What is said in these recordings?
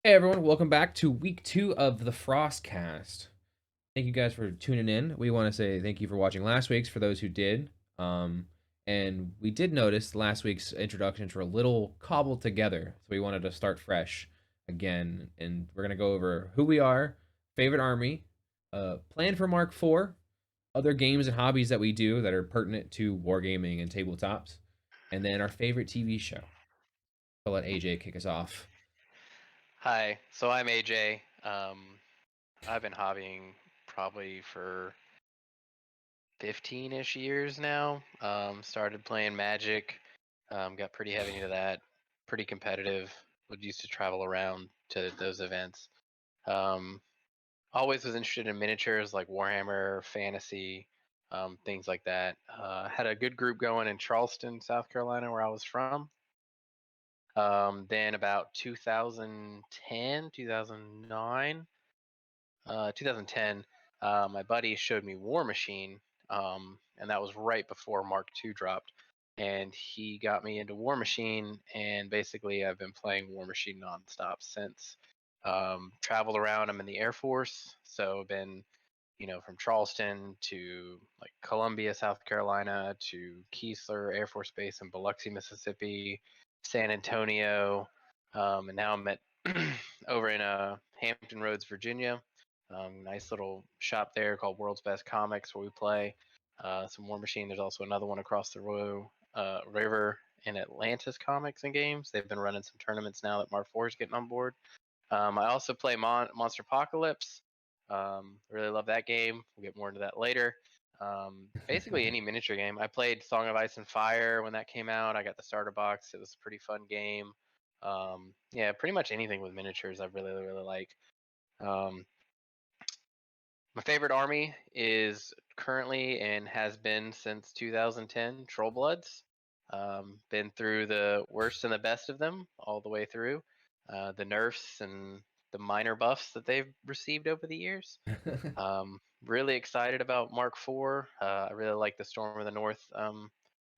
Hey everyone, welcome back to week 2 of the FrostCast. Thank you guys for tuning in. We want to say thank you for watching last week's for those who did. And we did notice last week's introductions were a little cobbled together, so we wanted to start fresh again. And we're gonna go over who we are, favorite army, plan for Mark IV, other games and hobbies that we do that are pertinent to wargaming and tabletops, and then our favorite TV show. I'll let AJ kick us off. Hi, so I'm AJ. I've been hobbying probably for 15-ish years now. Started playing Magic, got pretty heavy into that, pretty competitive. Would used to travel around to those events. Um, Always was interested in miniatures like Warhammer, fantasy, things like that. Had a good group going in Charleston, South Carolina, where I was from. Then about 2010, 2009. 2010, my buddy showed me War Machine, and that was right before Mark II dropped. And he got me into War Machine, and basically I've been playing War Machine nonstop since. Traveled around. I'm in the Air Force, so been from Charleston to like Columbia, South Carolina, to Keesler Air Force Base in Biloxi, Mississippi, San Antonio, and now I'm at over in Hampton Roads, Virginia. Nice little shop there called World's Best Comics where we play some War Machine. There's also another one across the river in Atlantis Comics and Games. They've been running some tournaments now that Mark IV is getting on board. I also play Monster Apocalypse. Really love that game. We'll get more into that later. Basically, any miniature game. I played Song of Ice and Fire when that came out. I got the starter box. It was a pretty fun game. Yeah, pretty much anything with miniatures I really like. Um, my favorite army is currently and has been since 2010 Troll Bloods. Been through the worst and the best of them all the way through. The nerfs and the minor buffs that they've received over the years. Really excited about Mark IV. I really like the Storm of the North,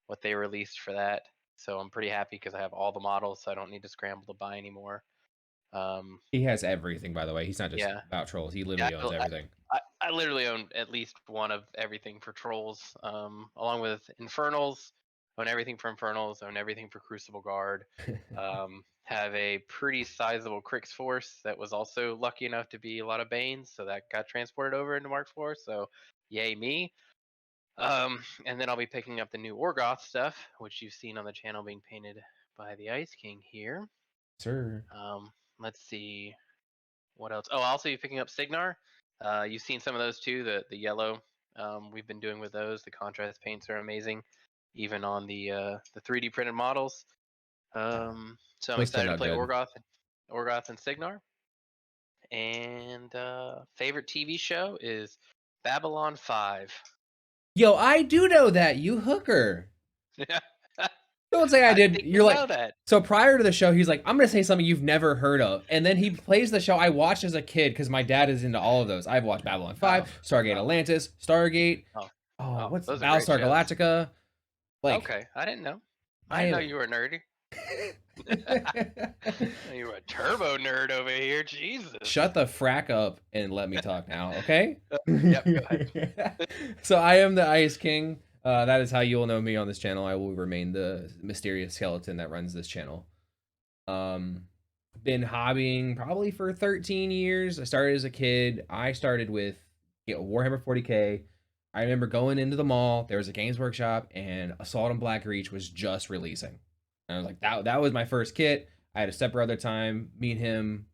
what they released for that. So I'm pretty happy because I have all the models, so I don't need to scramble to buy anymore. Um, He has everything, by the way. He's not just yeah, about trolls. He yeah, literally owns everything. I literally own at least one of everything for Trolls, along with Infernals. Own everything for Infernals. Own everything for Crucible Guard. Have a pretty sizable Crix force that was also lucky enough to be a lot of Banes, so that got transported over into Mark IV. So, yay me! And then I'll be picking up the new Orgoth stuff, which you've seen on the channel being painted by the Ice King here. Sir. Let's see. What else? Oh, I'll also be picking up Signar. You've seen some of those too. The yellow. We've been doing with those. The contrast paints are amazing, even on the 3D printed models. So I'm Those turned excited to out play good. Orgoth and Signar. And favorite TV show is Babylon 5. Yo, I do know that, you hooker. Don't say I I did. think You're you like, know that. so prior to the show, he's like, I'm going to say something you've never heard of. And then he plays the show I watched as a kid because my dad is into all of those. I've watched Babylon Oh, 5, Stargate oh, Atlantis, Stargate. oh, Oh, oh. what's Those are great Battlestar shows. Galactica? Like, Okay, I didn't know. I I didn't know am. you were a nerdy. You were a turbo nerd over here. Jesus. Shut the frack up and let me talk now, okay? Yep, go ahead. So I am the Ice King. That is how you will know me on this channel. I will remain the mysterious skeleton that runs this channel. Um, been hobbying probably for 13 years. I started as a kid. I started with Warhammer 40K. I remember going into the mall. There was a Games Workshop, and Assault on Black Reach was just releasing. And I was like, that was my first kit. I had a stepbrother time. Me and him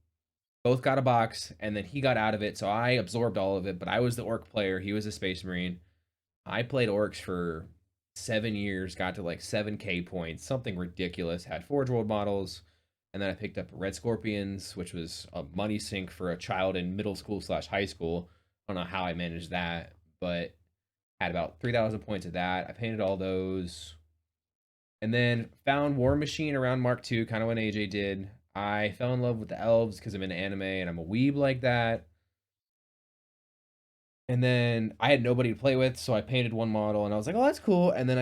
both got a box, and then he got out of it, so I absorbed all of it. But I was the orc player. He was a space marine. I played orcs for 7 years, got to like 7K points, something ridiculous. Had Forge World models, and then I picked up Red Scorpions, which was a money sink for a child in middle school slash high school. I don't know how I managed that, but had about 3,000 points of that. I painted all those, and then found War Machine around Mark II, kind of when AJ did. I fell in love with the elves because I'm into anime and I'm a weeb like that. And then I had nobody to play with, so I painted one model and I was like, "Oh, that's cool." And then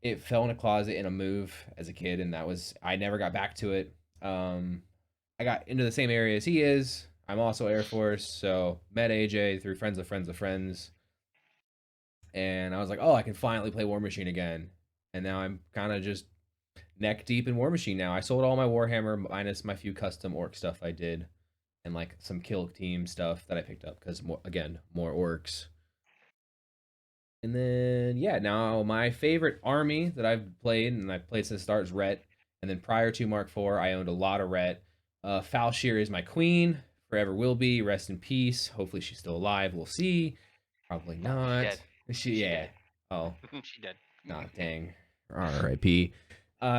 it fell in a closet in a move as a kid, and that was I never got back to it. I got into the same area as he is. I'm also Air Force, so met AJ through friends of friends of friends, and I was like, oh, I can finally play War Machine again. And now I'm kind of just neck deep in War Machine now. I sold all my Warhammer minus my few custom orc stuff I did, and like some kill team stuff that I picked up because again, more orcs. And then yeah, now my favorite army that I've played and I've played since the start is Ret. And then prior to Mark IV, I owned a lot of Ret. Falshir is my queen, forever will be. Rest in peace. Hopefully she's still alive. We'll see. Probably No, she's dead. not. She She yeah. dead. Oh, She dead. nah, dang. R.I.P.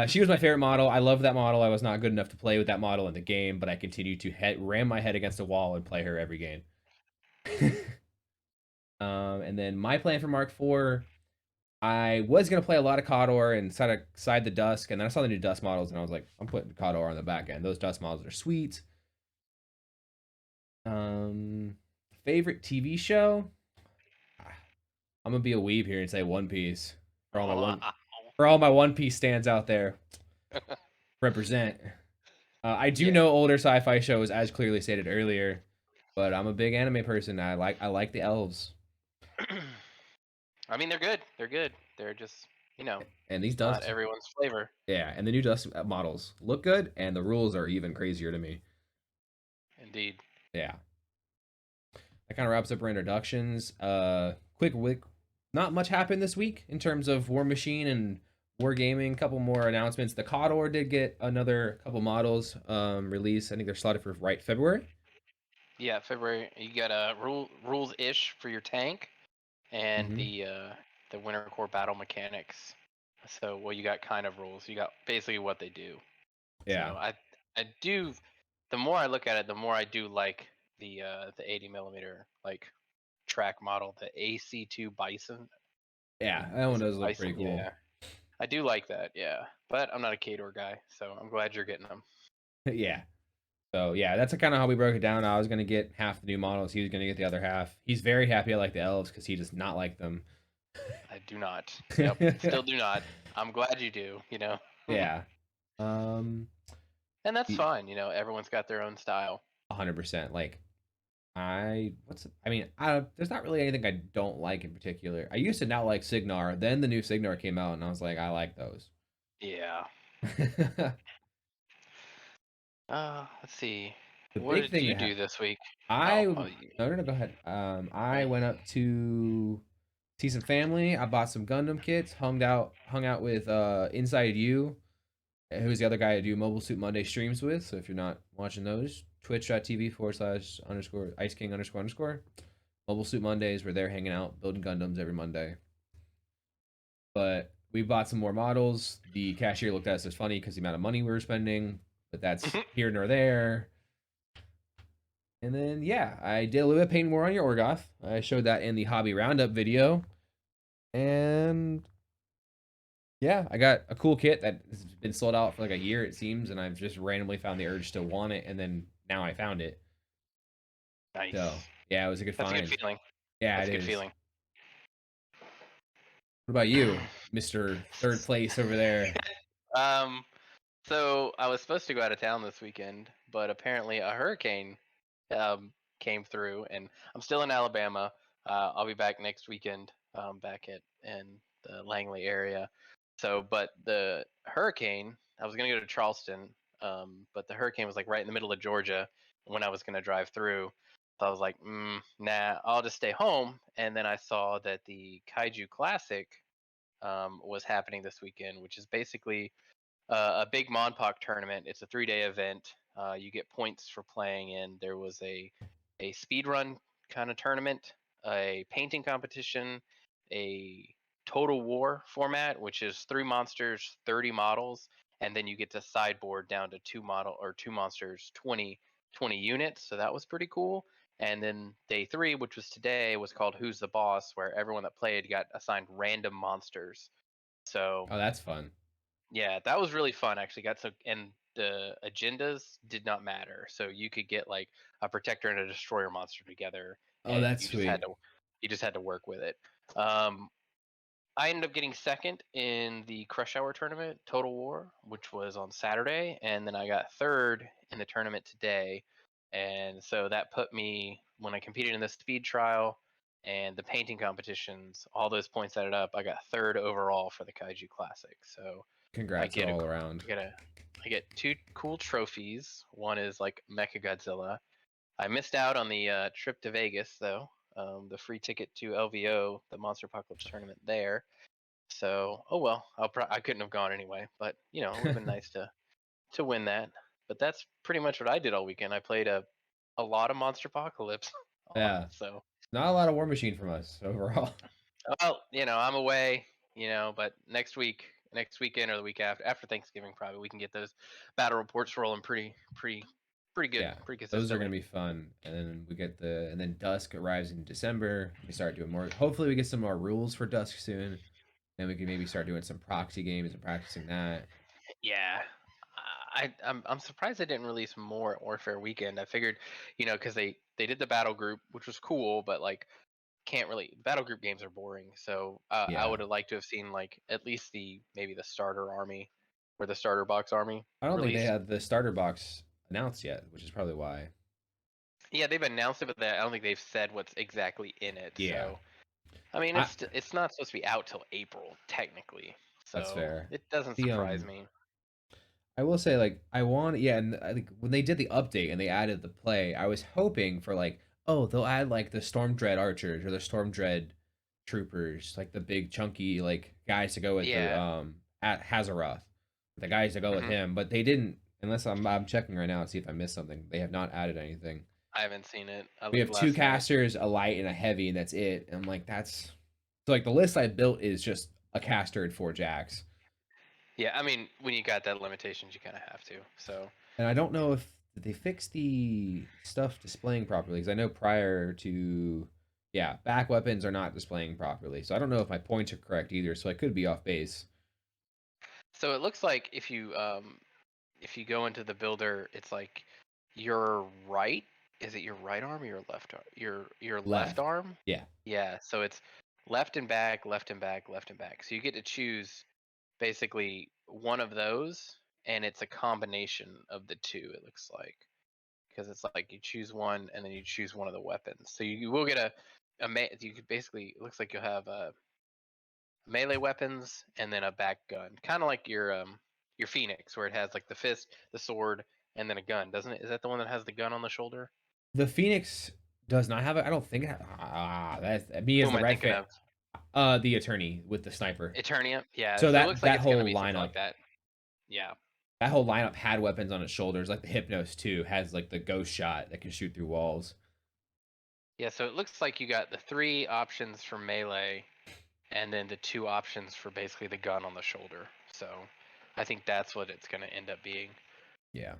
She was my favorite model. I love that model. I was not good enough to play with that model in the game, but I continued to ram my head against a wall and play her every game. And then my plan for Mark IV, I was gonna play a lot of Cawdor and side the Dusk, and then I saw the new Dusk models, and I was like, I'm putting Cawdor on the back end. Those Dusk models are sweet. Um, Favorite TV show? I'm gonna be a weeb here and say One Piece for all my One Piece stands out there. Represent. I do Yeah. know older sci-fi shows, as clearly stated earlier, but I'm a big anime person. I like the elves, I mean, they're good. They're good. They're just, you know, and these not Dusk, everyone's flavor. yeah, and the new Dusk models look good, and the rules are even crazier to me. Indeed. Yeah, that kind of wraps up our introductions. Quick wick. Not much happened this week in terms of War Machine and War Gaming. A couple more announcements. The Coddor did get another couple models released. I think they're slotted for right February. Yeah, February. You got rules ish for your tank and Mm-hmm. the Winter Core battle mechanics. So, well, you got kind of rules. You got basically what they do. Yeah, So I do. The more I look at it, the more I do like the 80 millimeter like track model, the AC2 Bison. yeah, that one Is it does look pretty Bison? cool. Yeah, I do like that. Yeah, but I'm not a Kador guy, so I'm glad you're getting them. Yeah. So yeah, that's kind of how we broke it down. I was gonna get half the new models. He was gonna get the other half. He's very happy I like the elves because he does not like them. I do not. Yep, still do not. I'm glad you do. Yeah. Um. And that's fine. Everyone's got their own style. 100%. Like I mean, there's not really anything I don't like in particular. I used to not like Signar. Then the new Signar came out, and I was like, I like those. Yeah. The Let's see. What big did thing you that do this week? I Oh, no, go ahead. I okay. went up to see some family. I bought some Gundam kits. Hung out with Inside You, who's the other guy I do Mobile Suit Monday streams with. So if you're not watching those, twitch.tv/_ Ice King __ Mobile Suit Mondays where they're hanging out building Gundams every Monday. But we bought some more models. The cashier looked at us as funny because the amount of money we were spending, but that's here nor there. And then yeah, I did a little bit of painting more on your Orgoth. I showed that in the hobby roundup video. And yeah, I got a cool kit that has been sold out for like a year, it seems, and I've just randomly found the urge to want it, and then now I found it. So Nice. yeah, it was a good That's a good find. feeling. Yeah, That's it a good is. feeling. What about you, Mister Third Place over there? um, so I was supposed to go out of town this weekend, but apparently a hurricane came through, and I'm still in Alabama. I'll be back next weekend, back in the Langley area. So, but the hurricane, I was gonna go to Charleston, but the hurricane was like right in the middle of Georgia when I was gonna drive through. So I was like, nah, I'll just stay home. And then I saw that the Kaiju Classic was happening this weekend, which is basically a big Monpok tournament. It's a 3-day event. You get points for playing in. There was a speed run kind of tournament, a painting competition, a total war format, which is 3 monsters, 30 models, and then you get to sideboard down to two monsters, 20 units. So that was pretty cool. And then day 3, which was today, was called Who's the Boss, where everyone that played got assigned random monsters. So Oh, that's fun. yeah, that was really fun actually. And the agendas did not matter. So you could get like a protector and a destroyer monster together Oh, and that's sweet. you just had to work with it. Um I ended up getting second in the Crush Hour tournament, Total War, which was on Saturday, and then I got third in the tournament today. And so that put me, when I competed in the speed trial and the painting competitions, all those points added up. I got third overall for the Kaiju Classic. So I Congrats get all around. I get a, I get two cool trophies. One is like Mecha Godzilla. I missed out on the trip to Vegas though, the free ticket to LVO, the Monster Apocalypse tournament there. So, oh well, I couldn't have gone anyway, but it would have been nice to win that. But that's pretty much what I did all weekend. I played a lot of Monster Apocalypse. Yeah, So, not a lot of War Machine from us overall. well, I'm away, but next weekend or the week after Thanksgiving, probably we can get those battle reports rolling pretty good, Yeah, pretty those are consistently. gonna be fun. And then we get and then Dusk arrives in December. We start doing more. Hopefully, we get some more rules for Dusk soon, and we can maybe start doing some proxy games and practicing that. Yeah. I'm surprised they didn't release more at Warfare Weekend. I figured, because they did the battle group, which was cool, but like can't really battle group games are boring. So I Yeah, would have liked to have seen like at least maybe the starter army or the starter box army I don't think they released. had the starter box announced yet, which is probably why. Yeah, they've announced it, but I don't think they've said what's exactly in it. Yeah, So I mean, I it's not supposed to be out till April technically. that's So fair. it doesn't The surprise me. I will say, like, I want, yeah, and I think when they did the update and they added the play, I was hoping for like, oh, they'll add like the Storm Dread archers or the Storm Dread troopers, like the big chunky like guys to go with the Yeah. at Hazaroth, the guys to go with hmm him, but they didn't. Unless I'm checking right now to see if I missed something. They have not added anything. I haven't seen it. I We looked have two last night. casters, a light, and a heavy, and that's it. And I'm like, that's so like the list I built is just a caster and four jacks. Yeah, I mean, when you got that limitations, you kind of have to. So And I don't know if they fixed the stuff displaying properly because I know prior to yeah, back weapons are not displaying properly. So I don't know if my points are correct either. So I could be off base. so it looks like if you go into the builder, it's like your right. Is it your right arm or your left arm? Your left Left. arm? Yeah. Yeah. So it's left and back, left and back, left and back. So you get to choose basically one of those, and it's a combination of the two. It looks like because it's like you choose one and then you choose one of the weapons. So you will get you could basically it looks like you'll have melee weapons and then a back gun, kind of like your Phoenix, where it has like the fist, the sword, and then a gun, doesn't it? Is that the one that has the gun on the shoulder? The Phoenix does not have a I don't think that's me Who as am the I right thinking fit. of? The attorney with the sniper. Eternia? Yeah. So So it looks like that it's gonna whole be something lineup like that. Yeah. had weapons on its shoulders. Like the Hypnos too has like the ghost shot that can shoot through walls. Yeah. So it looks like you got the three options for melee, and then the two options for basically the gun on the shoulder. So I think that's what it's gonna end up being. Yeah.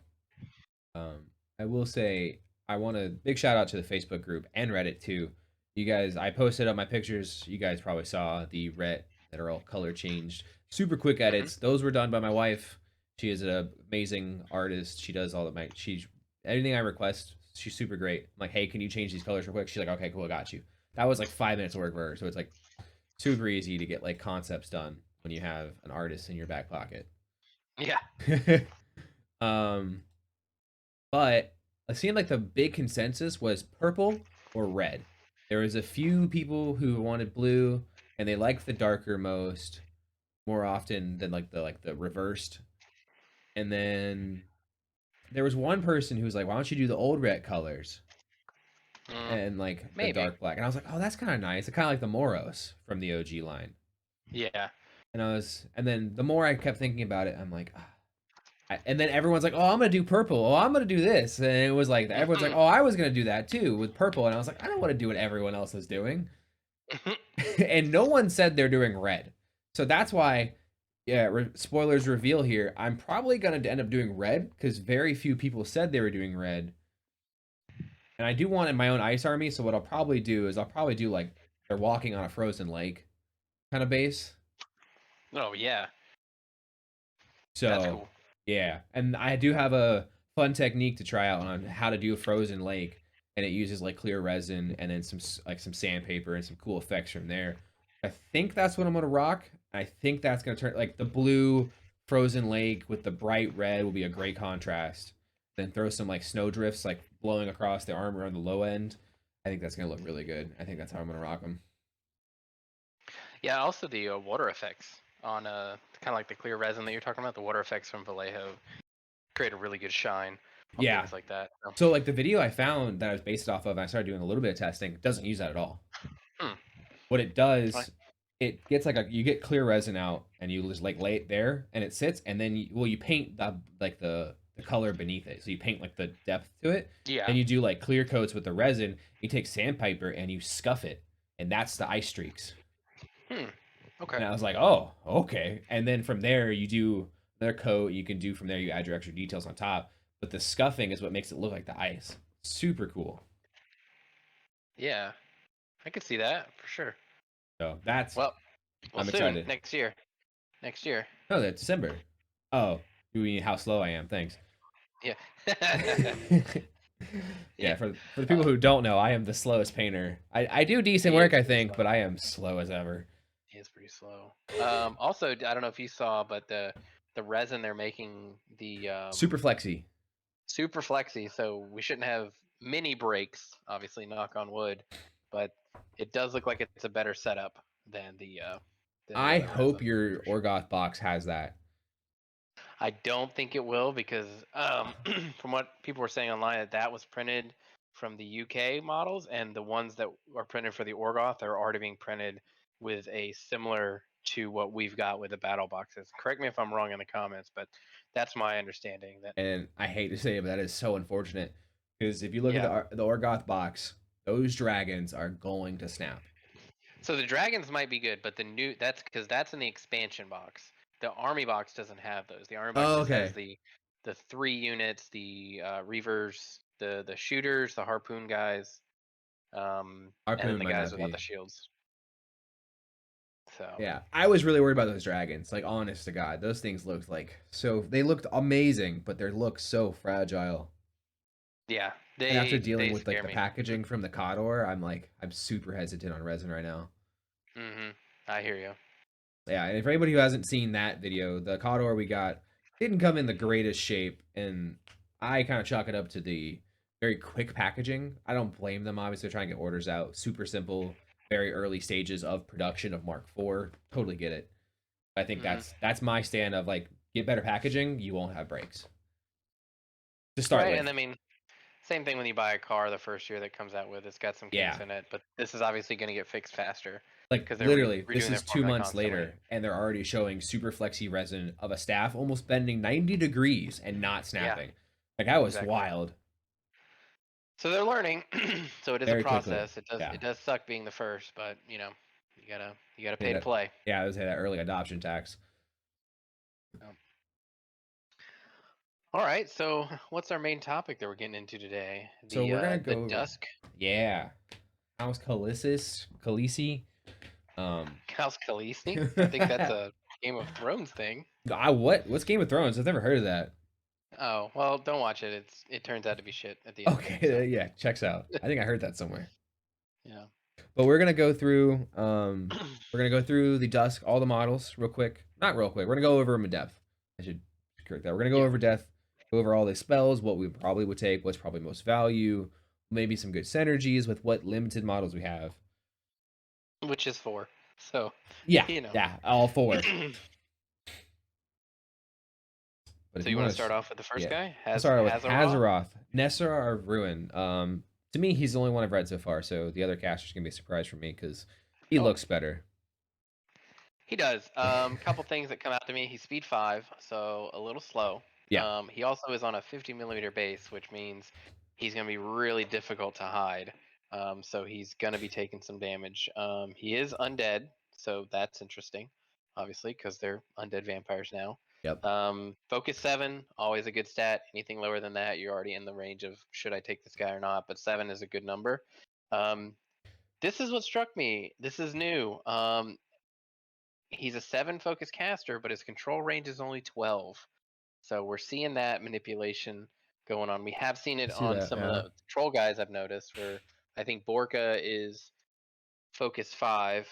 I will say I want a big shout out to the Facebook group and Reddit too. You guys, I posted up my pictures. You guys probably saw the ret that are all color changed. Super quick hmm edits. Those were done by my wife. She is an amazing artist. She does all of my anything I request. She's super great. I'm like, hey, can you change these colors real quick? She's like, okay, cool, I got you. That was like 5 minutes of work for her. So it's like super easy to get like concepts done when you have an artist in your back pocket. Yeah. um, but it seemed like the big consensus was purple or red. There was a few people who wanted blue, and they liked the darker most more often than like the reversed. And then there was one person who was like, "Why don't you do the old red colors Mm, and like the maybe. dark black?" And I was like, "Oh, that's kind of nice. It's kind of like the Moros from the OG line." Yeah. And then the more I kept thinking about it, I'm like, ah, and then everyone's like, "Oh, I'm gonna do purple. Oh, I'm gonna do this," and it was like everyone's like, "Oh, I was gonna do that too with purple," and I was like, "I don't want to do what everyone else is doing," and no one said they're doing red, so that's why, yeah. Spoilers reveal here. I'm probably gonna end up doing red because very few people said they were doing red, and I do want in my own ice army. So what I'll probably do is I'll probably do like they're walking on a frozen lake kind of base. Oh yeah. That's So, cool. yeah, and I do have a fun technique to try out on how to do a frozen lake, and it uses like clear resin and then some like some sandpaper and some cool effects from there. I think that's what I'm gonna rock. I think that's gonna turn like the blue frozen lake with the bright red will be a great contrast. Then throw some like snow drifts like blowing across the armor on the low end. I think that's gonna look really good. I think that's how I'm gonna rock them. Yeah, also the water effects on kind of like the clear resin that you're talking about. The water effects from Vallejo create a really good shine on Yeah. things like that. So, So like the video I found that I was based it off of, and I started doing a little bit of testing, doesn't use that at all. hmm. What it does, it gets like a you get clear resin out and you just like lay it there and it sits and then you paint the like the color beneath it. So you paint like the depth to it. Yeah. Then you do like clear coats with the resin. You take sandpaper and you scuff it, and that's the ice streaks. Hmm. And Okay. I was like, oh, okay. And then from there you do another coat. You can do from there. You add your extra details on top, but the scuffing is what makes it look like the ice. Super cool. Yeah, I could see that for sure. So that's Well, well, I'm soon excited. next year. Next year. Oh, that's December. Oh, you mean how slow I am? Thanks. Yeah. Yeah, Yeah. for the people Uh, who don't know, I am the slowest painter. I do decent he work, is I pretty think, slow. but I am slow as ever. He is pretty slow. Also, I don't know if you saw, but the resin they're making the Super flexy. super flexy, so we shouldn't have mini breaks. Obviously, knock on wood, but it does look like it's a better setup than the I other hope resin your for sure. Orgoth box has that. I don't think it will because from what people were saying online, that was printed from the UK models, and the ones that are printed for the Orgoth are already being printed with a similar to what we've got with the battle boxes. Correct me if I'm wrong in the comments, but that's my understanding. That And I hate to say it, but that is so unfortunate because if you look at yeah. the Orgoth box, those dragons are going to snap. So the dragons might be good, but the new that's because that's in the expansion box. The army box doesn't have those. The army box Oh, just has okay. the 3 units, the reavers, the shooters, the harpoon guys, and then Harpoon the might guys not without be. the shields. So Yeah, I was really worried about those dragons. Like, honest to God, those things looked like so. They looked amazing, but they look so fragile. yeah, And after dealing they with like scare the me. packaging from the Cawdor, I'm super hesitant on resin right now. I hear you. Yeah, and for anybody who hasn't seen that video, the Cawdor we got didn't come in the greatest shape, and I kind of chalk it up to the very quick packaging. I don't blame them, obviously, trying to get orders out. Super simple, very early stages of production of Mark IV. Totally get it. I think hmm that's my stand of like get better packaging, you won't have breaks to start Right, and with. I mean, same thing when you buy a car the first year that comes out with it's got some kinks Yeah, in it, but this is obviously going to get fixed faster like because they're literally, this redoing their is 2 formula months constantly. later, and they're already showing super flexy resin of a staff almost bending 90 degrees and not Yeah, snapping. Like that was exactly. wild. So they're learning. So it is a Very quickly. process. It Yeah. does suck being the first, but you gotta Pay pay to that. play. Yeah, I would say that early adoption tax. So, all right. So what's our main topic that we're getting into today? So we're gonna The go. Dusk Yeah, House Khaleesi. Um, House Khaleesi. I think that's a Game of Thrones thing. what's Game of Thrones? I've never heard of that. Oh well, don't watch it. It turns out to be shit at the end. So Okay, yeah, checks out. I think I heard that somewhere. yeah. But we're gonna go through the Dusk, all the models, real quick. Not real quick. We're gonna go over them in depth. I should correct that. We're gonna go Yeah. over depth, go over all the spells, what we probably would take, what's probably most value, maybe some good synergies with what limited models we have. Which is 4. So Yeah, you know. yeah, all four. So But if you you want want to to, start off with the first yeah, guy? we'll Has start with Hazaroth? Hazaroth, Nessar of Ruin. To me, he's the only one I've read so far. So the other casters gonna be a surprise for me because he Oh, looks better. he does. Couple things that come out to me. He's speed 5, so a little slow. Yeah, He also is on a 50 millimeter base, which means he's going to be really difficult to hide. So he's going to be taking some damage. He is undead, so that's interesting, obviously, because they're undead vampires now. yep. Focus 7, always a good stat. Anything lower than that, you're already in the range of should I take this guy or not. But 7 is a good number. Um, this is what struck me. This is new. He's a 7 focus caster, but his control range is only 12. So we're seeing that manipulation going on. We have seen I it see on that. some of Yeah. the troll guys I've noticed where I think Borka is focus 5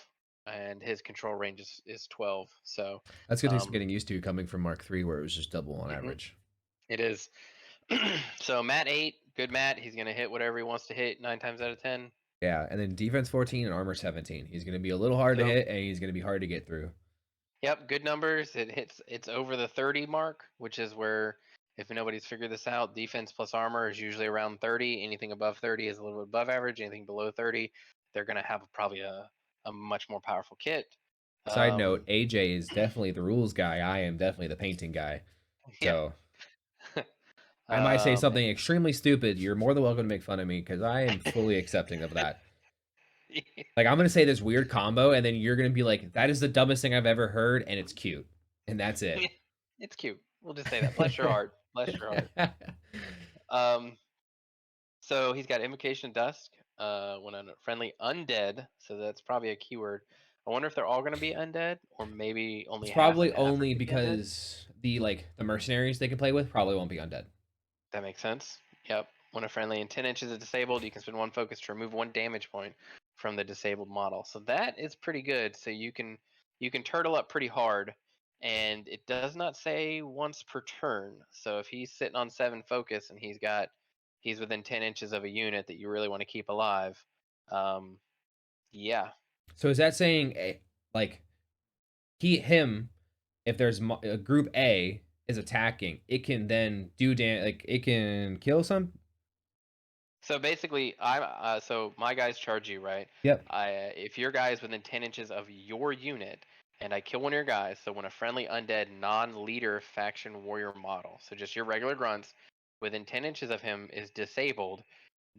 and his control range is 12. So That's good to um, getting used to coming from Mark III, where it was just double on mhm, average. it is. So Matt 8, good Matt. He's gonna hit whatever he wants to hit 9 times out of 10. Yeah, and then defense 14 and armor 17. He's going to be a little hard to Yep. hit, and he's going to be hard to get through. Yep, good numbers. It's over the 30 mark, which is where, if nobody's figured this out, defense plus armor is usually around 30. Anything above 30 is a little bit above average. Anything below 30, they're gonna have probably a much more powerful kit. Side note: Um, AJ is definitely the rules guy. I am definitely the painting guy. yeah. So I might say um, something extremely stupid. You're more than welcome to make fun of me because I am fully accepting of that. Like I'm gonna say this weird combo, and then you're gonna be like, "That is the dumbest thing I've ever heard," and it's cute, and that's it. it's cute. We'll just say that. Bless your heart. Bless your heart. Um, so he's got Invocation of Dusk, when a friendly undead, so that's probably a keyword. I wonder if they're all going to be undead, or maybe only It's half and probably half are only going to be undead. because the mercenaries they can play with probably won't be undead. That makes sense. Yep. When a friendly in 10 inches is disabled, you can spend one focus to remove one damage point from the disabled model. So that is pretty good. So you can turtle up pretty hard, and it does not say once per turn. So if he's sitting on 7 focus and he's within 10 inches of a unit that you really want to keep alive, um, yeah. So is that saying like him if there's a group A is attacking, it can then do like it can kill some. So basically, so my guys charge you, right? Yep. If your guy is within 10 inches of your unit, and I kill one of your guys, so when a friendly undead non-leader faction warrior model, so just your regular grunts, within 10 inches of him is disabled,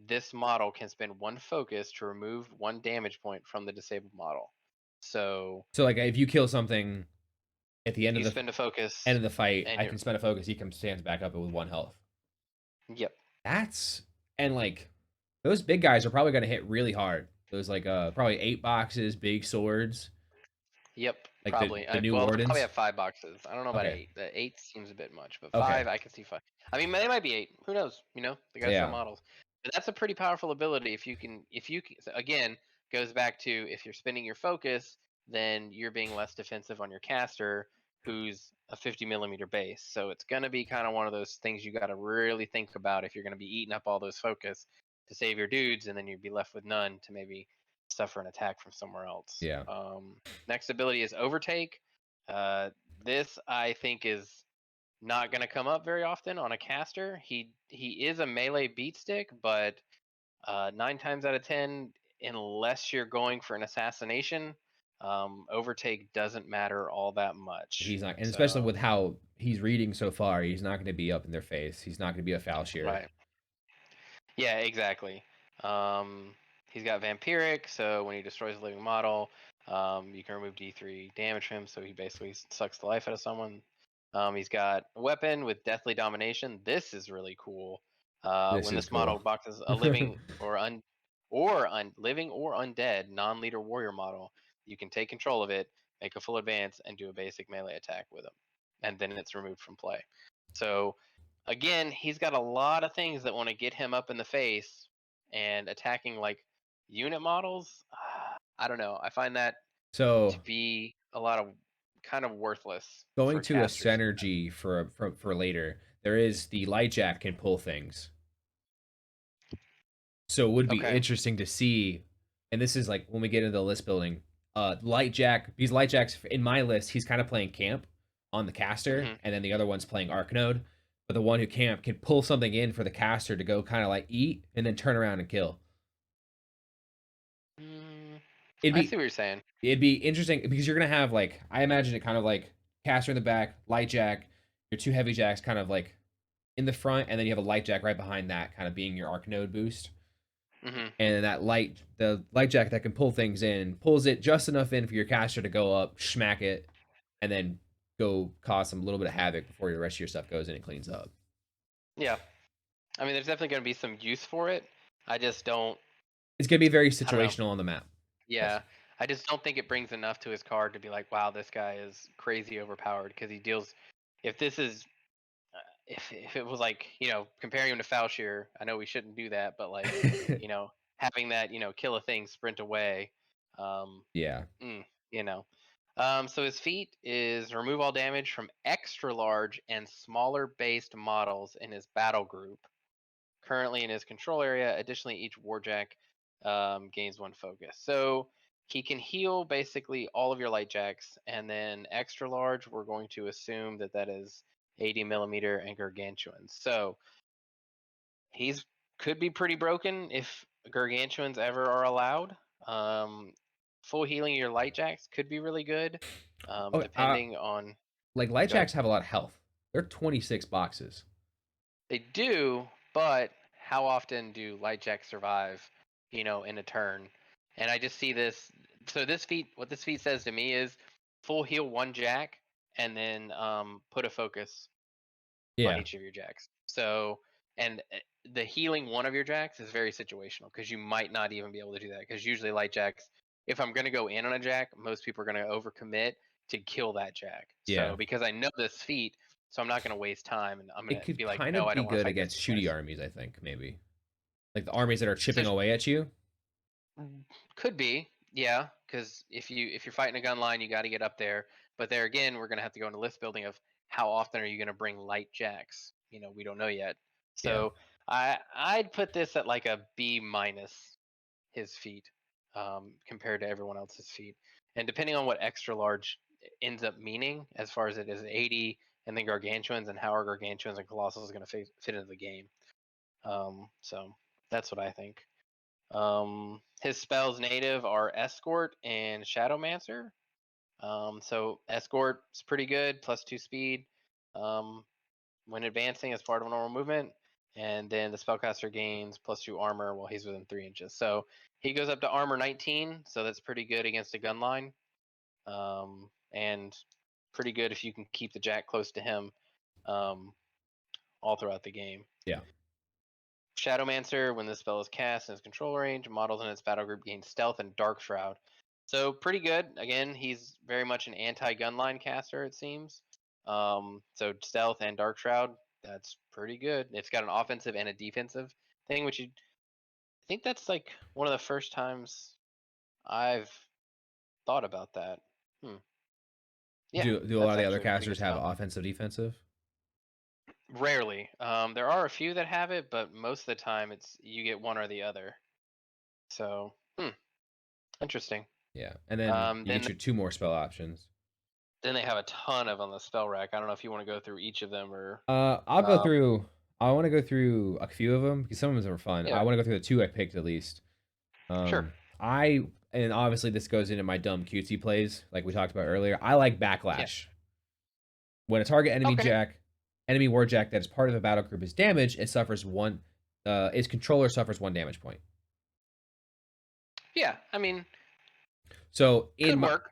this model can spend one focus to remove one damage point from the disabled model. So So like if you kill something at the you spend a end focus, of the fight, and I can spend a focus. He comes stands back up with 1 health. yep, That's and like those big guys are probably gonna hit really hard. Those like probably 8 boxes, big swords, yep, like probably. the new Well, they'll probably wardens. have 5 boxes. I don't know about Okay. 8. The 8 seems a bit much, but Okay. 5, I can see 5. I mean, they might be 8. Who knows? They got to show Yeah. models. But that's a pretty powerful ability. So again, goes back to, if you're spending your focus, then you're being less defensive on your caster, who's a 50 millimeter base. So it's going to be kind of one of those things you got to really think about if you're going to be eating up all those focus to save your dudes, and then you'd be left with none to maybe suffer an attack from somewhere else. Yeah. Next ability is Overtake. Uh, this I think is not going to come up very often on a caster. He is a melee beat stick, but 9 times out of 10, unless you're going for an assassination, Overtake doesn't matter all that much. He's not, and especially So with how he's reading so far, he's not going to be up in their face. He's not going to be a foul shear. right. Yeah, exactly. Um, he's got Vampiric, so when he destroys a living model, you can remove D3 damage from him, so he basically sucks the life out of someone. He's got a weapon with Deathly Domination. This is really cool. This When is this cool. model boxes a living or undead non-leader warrior model, you can take control of it, make a full advance, and do a basic melee attack with him, and then it's removed from play. So again, he's got a lot of things that want to get him up in the face, and attacking like unit models. I don't know. I find that to So be a lot of kind of worthless going for to a casters. synergy for later, there is the light jack can pull things. So it would be Okay. interesting to see, and this is like when we get into the list building. Light jack, because light jacks in my list, he's kind of playing camp on the caster, Hmm. and then the other one's playing arc node. But the one who camp can pull something in for the caster to go kind of like eat and then turn around and kill. Mm, It'd I see be what you're saying. it'd be interesting because you're gonna have like I imagine it kind of like caster in the back, light jack, your 2 heavy jacks kind of like in the front, and then you have a light jack right behind that, kind of being your arc node boost. Hmm. And the light jack that can pull things in, pulls it just enough in for your caster to go up, smack it, and then go cause some little bit of havoc before the rest of your stuff goes in and cleans up. Yeah. I mean, there's definitely going to be some use for it. I just don't. It's gonna be very I don't know. situational on the map. Yes. Yeah. I just don't think it brings enough to his card to be like, wow, this guy is crazy overpowered, because he deals. If this is if it was like, comparing him to Falchier, I know we shouldn't do that, but like, having that, kill a thing, sprint away. Um, Yeah. you know. So his feat is remove all damage from extra large and smaller based models in his battle group currently in his control area. Additionally, each warjack gains 1 focus. So he can heal basically all of your light jacks, and then extra large, we're going to assume that that is 80 millimeter and gargantuan. So he's could be pretty broken if gargantuans ever are allowed. Um, Full healing your light jacks could be really good, Oh, depending on. like light Go ahead. jacks have a lot of health. They're 26 boxes. They do, but how often do light jacks survive, in a turn? And I just see this. So this feat, what this feat says to me is full heal 1 jack, and then put a focus on Yeah, each of your jacks. So, and the healing one of your jacks is very situational because you might not even be able to do that because usually light jacks, if I'm going to go in on a jack, most people are going to overcommit to kill that jack. yeah. So because I know this feat, so I'm not going to waste time and I'm going It to could be like, kind no, of I be don't want to good fight this against shooty twice. armies, I think, maybe. Like the armies that are So chipping away at you. could be, yeah, because if you're fighting a gun line, you got to get up there. But there again, we're gonna have to go into list building of how often are you gonna bring light jacks? We don't know yet. Yeah. So I'd put this at like a B minus his feet, compared to everyone else's feet. And depending on what extra large ends up meaning, as far as it is 80 and then gargantuans and how are gargantuans and colossals going to fit into the game. So that's what I think. His spells native are Escort and Shadowmancer. So Escort is pretty good, +2 speed. Um, when advancing as part of a normal movement, and then the spellcaster gains +2 armor while he's within 3 inches. So he goes up to armor 19, so that's pretty good against a gun line, and pretty good if you can keep the jack close to him um, all throughout the game. Yeah. Shadowmancer, when this spell is cast in its control range, models in its battle group gain stealth and dark shroud. So pretty good. Again, he's very much an anti-gunline caster, it seems. So stealth and dark shroud, that's pretty good. It's got an offensive and a defensive thing, which I think that's like one of the first times I've thought about that. Hmm. Yeah, Do a lot that's of the other actually a pretty casters good have spell. offensive defensive? Rarely. There are a few that have it, but most of the time it's you get one or the other. So, interesting. Yeah. And then you get Then your two more spell options. they have a ton of on the spell rack. I don't know if you want to go through each of them or. I'll go Um, through. I want to go through a few of them because some of them are fun. I yeah, want to go through the two I picked at least. sure. I and obviously this goes into my dumb cutesy plays like we talked about earlier. I like Yeah. backlash. When a target Okay. enemy war jack that is part of a battle group is damaged, it suffers one. Its controller suffers 1 damage point. Yeah. I mean, So could work.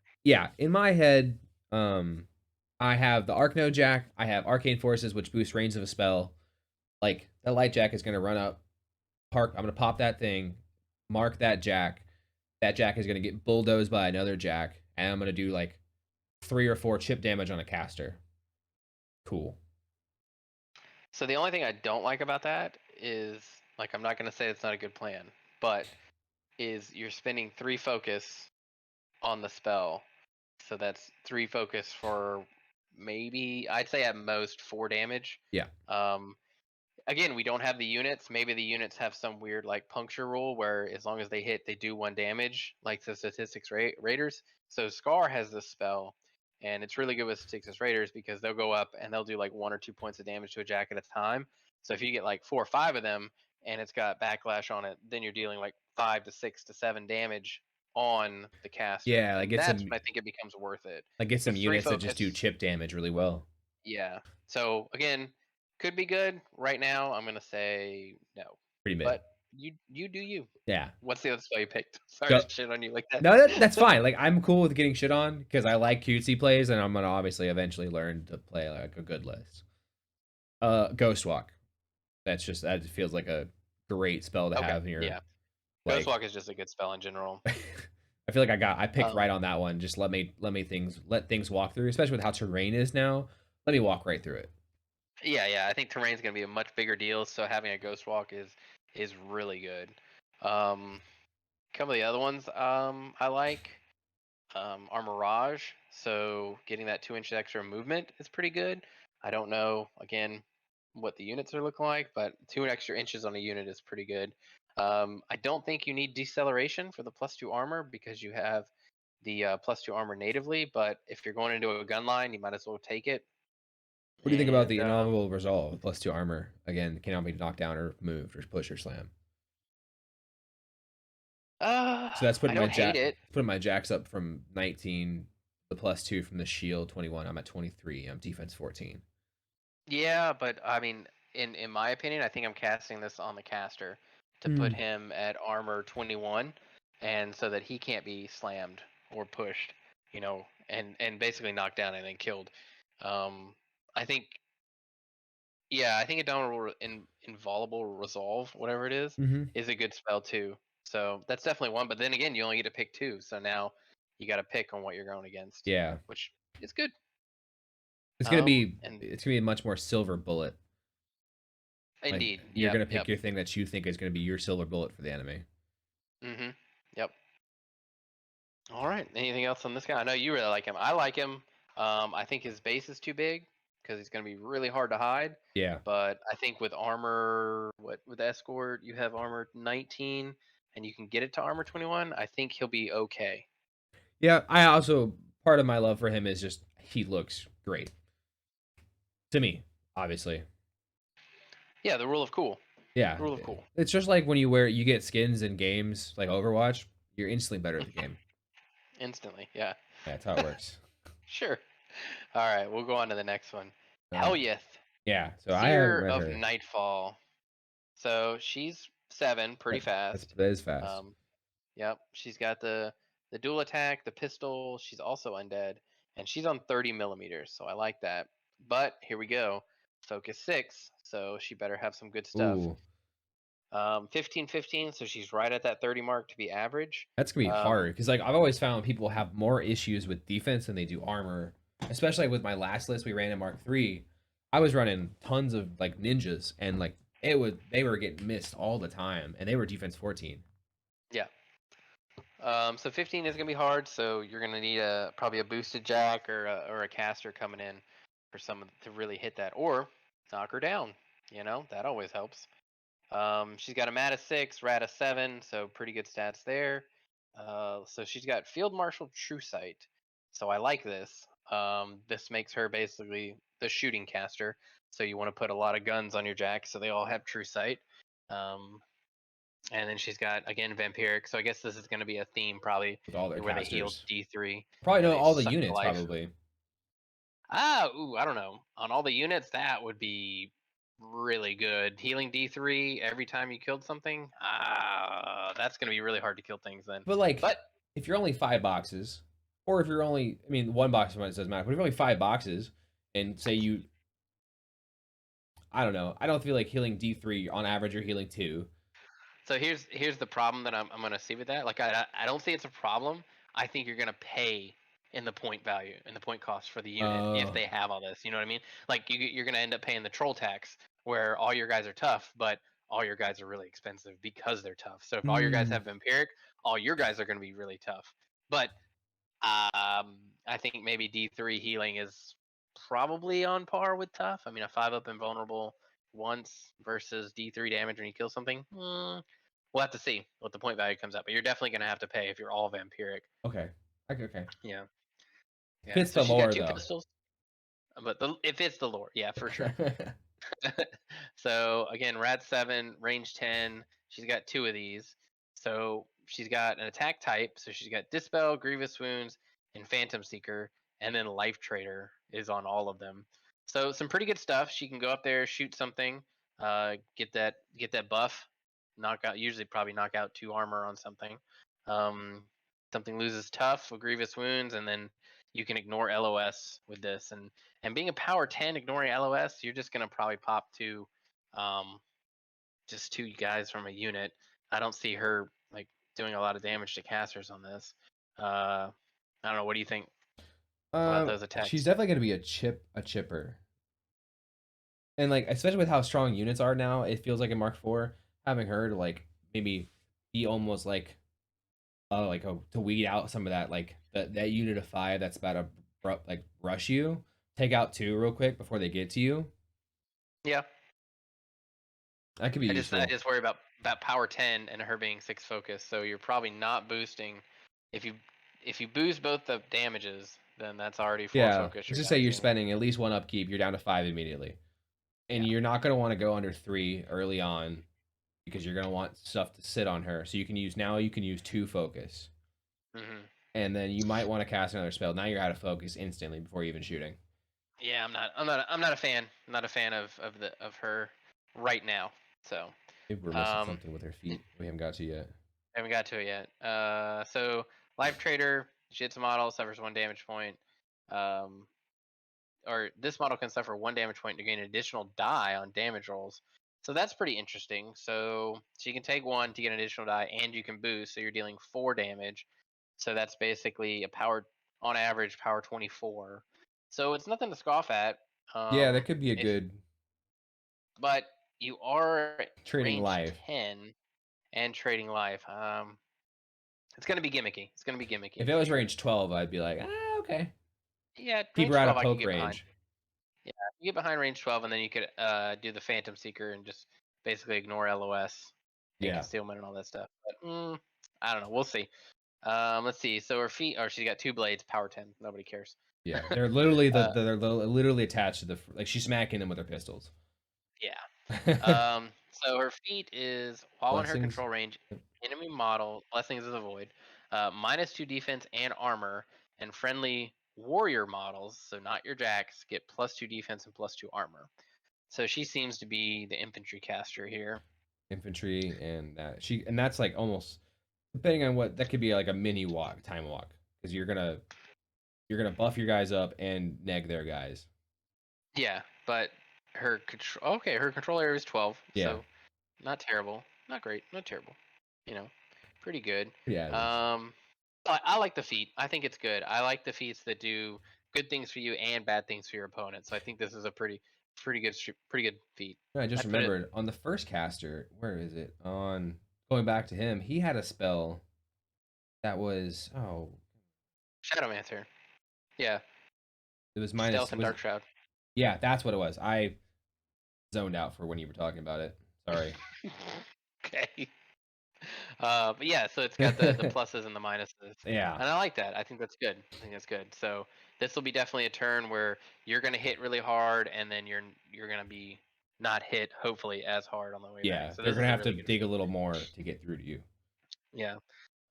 in my head, I have the Arcno Jack. I have Arcane Forces, which boosts range of a spell. Like that light jack is gonna run up, park. I'm gonna pop that thing, mark that jack. That jack is gonna get bulldozed by another jack, and I'm gonna do like 3 or 4 chip damage on a caster. Cool. So the only thing I don't like about that is, like, I'm not going to say it's not a good plan, but is you're spending 3 focus on the spell. So that's 3 focus for maybe, I'd say at most 4 damage. Yeah. Um, Again, we don't have the units. Maybe the units have some weird like puncture rule where as long as they hit, they do 1 damage, like the statistics raiders. So Scar has this spell, and it's really good with statistics raiders because they'll go up and they'll do like 1 or 2 points of damage to a jack at a time. So if you get like 4 or 5 of them and it's got backlash on it, then you're dealing like 5 to 6 to 7 damage on the caster, Yeah, and that's when I think it becomes worth it. get some Because three units that just do focus chip damage really well. Yeah. So again, could be good. Right now, I'm gonna say no. Pretty mid. But you do you. Yeah. What's the other spell you picked? Sorry Go. to shit on you like that. No, that's fine. Like I'm cool with getting shit on because I like cutesy plays, and I'm gonna obviously eventually learn to play like a good list. Ghost Walk. That feels like a great spell to Okay. have here. Yeah. Ghost Like Walk is just a good spell in general. I feel like I picked Um. right on that one. Just let things walk through, especially with how terrain is now. Let me walk right through it. Yeah. Yeah. I think terrain's gonna be a much bigger deal. So having a Ghost Walk is really good. A couple of the other ones I like. Armorage, so getting that 2 inches extra movement is pretty good. I don't know again what the units are looking like, but 2 extra inches on a unit is pretty good. I don't think you need deceleration for the +2 armor because you have the +2 armor natively. But if you're going into a gun line, you might as well take it. What do you think about And the inaudible resolve +2 armor? Again, cannot be knocked down or moved or push or slam. So that's I don't hate it. putting my jacks up from 19, the +2 from the shield 21. I'm at 23. I'm defense 14. Yeah, but I mean, in my opinion, I think I'm casting this on the caster to put Hmm. him at armor 21, and so that he can't be slammed or pushed, and basically knocked down and then killed. I think, yeah, I think a inviolable resolve, whatever it Mm-hmm. is a good spell too. So that's definitely one. But then again, you only get to pick two, so now you got to pick on what you're going against, Yeah, which is good. And it's gonna be a much more silver bullet. Like indeed, you're yep, gonna pick yep. your thing that you think is gonna be your silver bullet for the enemy. Yep. All right. Anything else on this guy? I know you really like him. I like him. I think his base is too big because he's going to be really hard to hide. Yeah, But I think with armor, what with escort, you have armor 19, and you can get it to armor 21. I think he'll be okay. yeah. I also part of my love for him is just he looks great to me. Obviously, Yeah, the rule of cool. yeah. Rule of cool. It's just like when you get skins in games like Overwatch, you're instantly better at the game. Instantly. Yeah. Yeah, that's how it works. Sure. All right. We'll go on to the next one. Uh, Helyeth, yeah. So I haven't Seer read of her. Nightfall. So she's 7, pretty fast. That is fast. Um, Yep, she's got the dual attack, the pistol. She's also undead, and she's on 30 millimeters, so I like that. But here we go, focus 6, so she better have some good stuff. Ooh, 15, 15, so she's right at that 30 mark to be average. that's gonna be hard Um, because like I've always found people have more issues with defense than they do armor. Especially with my last list we ran in Mark III, I was running tons of like ninjas and like they were getting missed all the time and they were defense 14. yeah. So 15 is gonna be hard, so you're gonna need probably a boosted jack or a caster coming in for to really hit that, or knock her down. That always helps. She's got a Mata 6, Rata 7, so pretty good stats there. So she's got Field Marshal True Sight. So I like this. This makes her basically the shooting caster. So you want to put a lot of guns on your jack so they all have True Sight. Um, and then she's got, again, Vampiric. So I guess this is going to be a theme probably With all their where they heal casters. D3 Probably and know they all the suck units life. probably. I don't know. On all the units, that would be really good. Healing D3 every time you killed something. That's gonna be really hard to kill things then. But like But if you're only 5 boxes, or if you're only I mean one box doesn't matter, but if you're only 5 boxes and say you I don't know, I don't feel like healing D3 on average you're healing 2. so here's the problem that I'm gonna see with that. Like I don't see it's a problem. I think you're gonna pay in the point value and the point cost for the unit if Uh they have all this. You know what I mean? Like you're gonna end up paying the troll tax where all your guys are tough, but all your guys are really expensive because they're tough. So if all your guys hmm. have vampiric, all your guys are gonna be really tough. But I think maybe D3 healing is probably on par with tough. I mean, a 5-up invulnerable once versus D3 damage when you kill something. We'll have to see what the point value comes out. But you're definitely going to have to pay if you're all vampiric. Okay. Okay. Yeah. Yeah. Fits So the she's got lore two though. pistols, but it fits the lore. Yeah, for sure. So again, Rat 7, range 10. She's got two of these. So she's got an attack type. So she's got Dispel, Grievous Wounds, and Phantom Seeker, and then Life Trader is on all of them. So some pretty good stuff. She can go up there, shoot something, get that buff, knock out. Usually probably knock out 2 armor on something. Um, Something loses tough with Grievous Wounds, and then you can ignore LOS with this. And being a power 10, ignoring LOS, you're just gonna probably pop um, just 2 guys from a unit. I don't see her like doing a lot of damage to casters on this. I don't know. What do you think about those She's attacks? definitely gonna be a chipper. And like especially with how strong units are now, it feels like in Mark IV, having her to like maybe be almost like to weed out some of that that unit of 5 that's about to like rush you. Take out 2 real quick before they get to you. Yeah. That could be I useful. just worry about power 10 and her being 6 focus. So you're probably not boosting. If you if you boost both the damages, then that's already 4 Yeah, focus let's you're just say down you're to. spending at least 1 upkeep. You're down to 5 immediately, and Yeah. you're not gonna want to go under 3 early on because you're gonna want stuff to sit on her. So you can use 2 focus, Hmm. and then you might want to cast another spell. Now you're out of focus instantly before even shooting. Yeah, I'm not a fan. I'm not a fan of her right now. So, Maybe we're missing um, something with her feet we haven't got to yet. haven't got to it yet. So Life Trader, she hits a model, suffers 1 damage point. Um, or this model can suffer 1 damage point to gain an additional die on damage rolls. So that's pretty interesting. So she can take 1 to get an additional die, and you can boost, so you're dealing 4 damage. So that's basically a power, on average, power 24. So it's nothing to scoff at. Yeah, that Um, could be a if good but you are trading range life. 10 and trading life. It's gonna be gimmicky. It's gonna be If gimmicky it for was sure. range 12, I'd be like, okay. Yeah, Keep her range out 12 of I could poke get behind. range. Yeah, you get behind range 12, and then you could do the Phantom Seeker and just basically ignore LOS and Yeah, concealment and all that stuff. But I don't know. We'll see. Let's see. So her feet, or she's got 2 blades, power 10. Nobody cares. yeah. They're literally uh, literally attached to the like she's smacking them with her pistols. yeah. So her feat is while in her Blessings. control range, enemy model, Blessings of the Void, -2 defense and armor, and friendly warrior models, so not your jacks, get +2 defense and +2 armor. So she seems to be the infantry caster here. Infantry and that's like almost depending on what that could be like a mini time walk because you're gonna buff your guys up and neg their guys. Yeah, but her control. Okay, her control area is 12, Yeah, so not terrible, not great, not terrible. You know, pretty good. pretty average. Um, I like the feat. I think it's good. I like the feats that do good things for you and bad things for your opponent. So I think this is a pretty good feat. I just I'd put it remembered on the first caster. Where is it? On going back to him, he had a spell that was Shadowmancer. Yeah, it was minus stealth and was dark shroud. yeah, that's what it was. I zoned out for when you were talking about it. Sorry. Okay. But yeah, so it's got the pluses and the minuses, Yeah, and I like that. I think that's good. I think that's good. So this will be definitely a turn where you're gonna hit really hard, and then you're gonna be not hit, hopefully, as hard on the way back. yeah. So They're this gonna is a have to really good dig a feat. little more to get through to you. Yeah.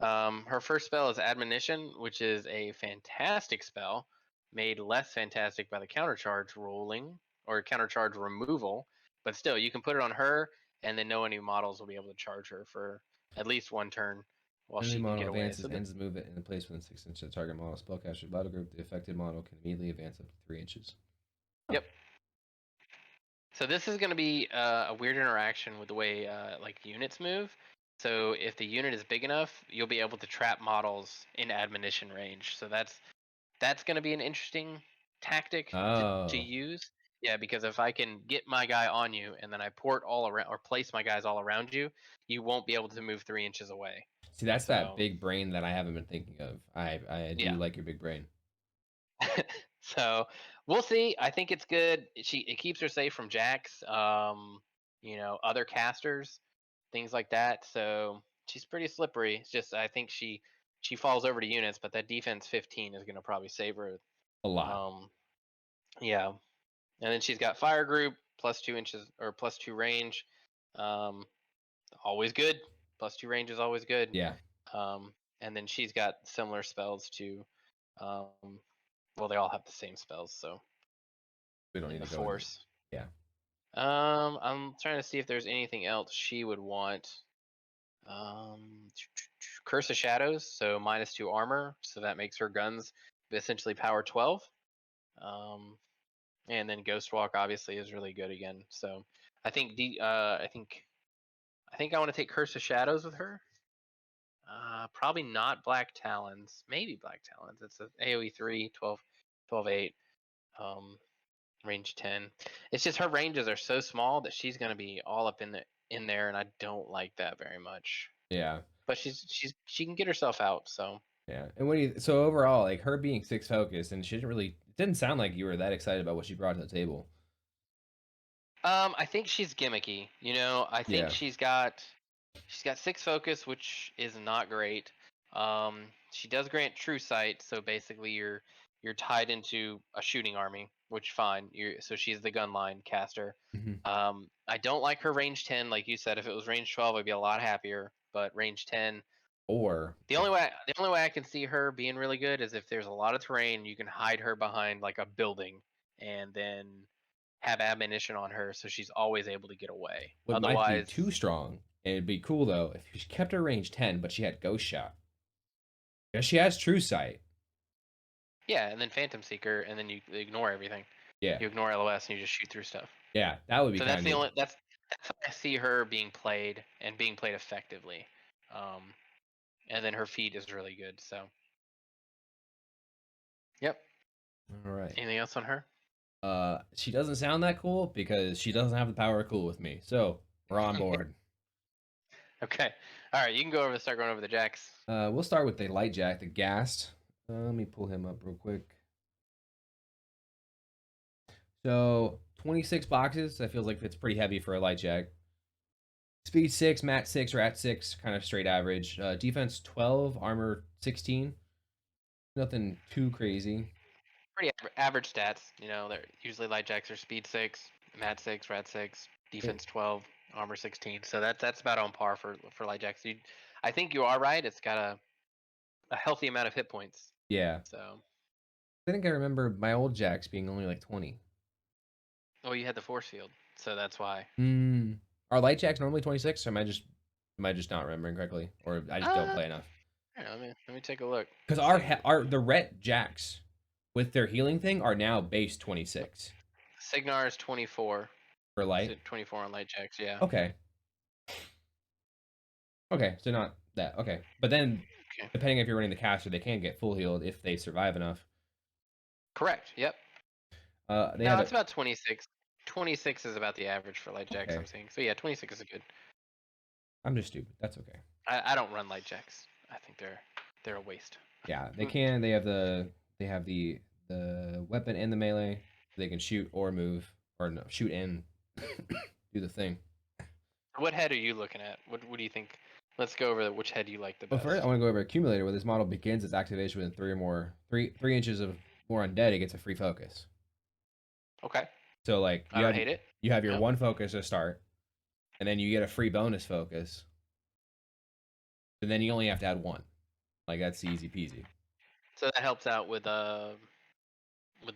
Her first spell is Admonition, which is a fantastic spell, made less fantastic by the countercharge ruling or countercharge removal. But still, you can put it on her, and then no any models will be able to charge her for at least 1 turn while Enemy she can model get away. advances, ends the movement in the place within 6 inches of the target model spellcaster's battle group. The affected model can immediately advance up to 3 inches. Huh. Yep. So this is going to be a weird interaction with the way like units move. So if the unit is big enough, you'll be able to trap models in admonition range. So that's going to be an interesting tactic to Oh, use. Yeah, because if I can get my guy on you and then I port all around or place my guys all around you, you won't be able to move 3 inches away. see, that's that So big brain that I haven't been thinking of. I do yeah. like your big brain. So we'll see. I think it's good. It keeps her safe from jacks, other casters, things like that. So she's pretty slippery. It's just I think she falls over to units, but that defense 15 is going to probably save her. A lot. Um, yeah, and then she's got fire group +2 inches or +2 range. Um, always good. +2 range is always good. Yeah, And then she's got similar spells to. Um, well, they all have the same spells, so we don't in need the to go into. force. Yeah, I'm trying to see if there's anything else she would want. Um, Curse of Shadows, so -2 armor, so that makes her guns essentially power 12. Um, and then Ghost Walk obviously is really good again. So I think I think I want to take Curse of Shadows with her. Probably not Black Talons. Maybe Black Talons. It's a AoE 3, 12, 12 8. Um, range 10. It's just her ranges are so small that she's going to be all up in there, and I don't like that very much. yeah. but she can get herself out. So Yeah. And what do you so overall, like her being 6 focus and she didn't really it didn't sound like you were that excited about what she brought to the table. I think she's gimmicky. I think Yeah. she's got 6 focus, which is not great. She does grant true sight, so basically you're tied into a shooting army, which fine. So she's the gun line caster. Mhm. I don't like her range 10, like you said. If it was range 12, I'd be a lot happier. But range 10, Or the only way I can see her being really good is if there's a lot of terrain, you can hide her behind like a building, and then have ammunition on her, so she's always able to get away. what might be Otherwise, too strong, and it'd be cool though if she kept her range 10, but she had ghost shot. Yeah, she has true sight. yeah, and then Phantom Seeker, and then you ignore everything. Yeah. You ignore LOS and you just shoot through stuff. Yeah, that would be So kind that's of the neat. only that's how I see her being played and being played effectively. Um, and then her feed is really good. So yep. All right. Anything else on her? She doesn't sound that cool because she doesn't have the power of cool with me. So we're on board. Okay. All right. You can start going over the jacks. We'll start with the light jack, the ghast. Let me pull him up real quick. So 26 boxes. That feels like it's pretty heavy for a light jack. Speed 6, mat 6, rat 6, kind of straight average. Defense 12, armor 16. Nothing too crazy. Pretty average stats. They're usually light jacks are speed 6, mat 6, rat 6, It, defense 12, armor 16. So that's about on par for light jacks. I think you are right. It's got a healthy amount of hit points. yeah. So, I think I remember my old jacks being only like 20. oh, you had the force field, so that's why. Hmm. Are light jacks normally 26? Or am I just not remembering correctly? Or I just don't Uh, play enough? here, let me take a look. Because See, our the ret jacks with their healing thing are now base 26 Signar is 24. for light. So 24 on light jacks. Yeah. Okay. Okay, so not that. Okay. But then Okay. depending if you're running the caster, they can get full healed if they survive enough. Correct. Yep. They No, have it's it. about 26. 26 is about the average for light jacks I'm Okay. seeing. So yeah, 26 is good. I'm just stupid. That's okay. I don't run light jacks. I think they're a waste. Yeah, they can. They have the weapon and the melee. They can shoot or move or no, shoot and do the thing. What head are you looking at? What do you think? Let's go over which head you like the Well, first I best. want to go over accumulator where this model begins its activation within 3 inches of more undead. It gets a free focus. Okay. So like I don't hate it. you have your Yep. one focus to start, and then you get a free bonus focus, and then you only have to add one. Like that's easy peasy. So that helps out with the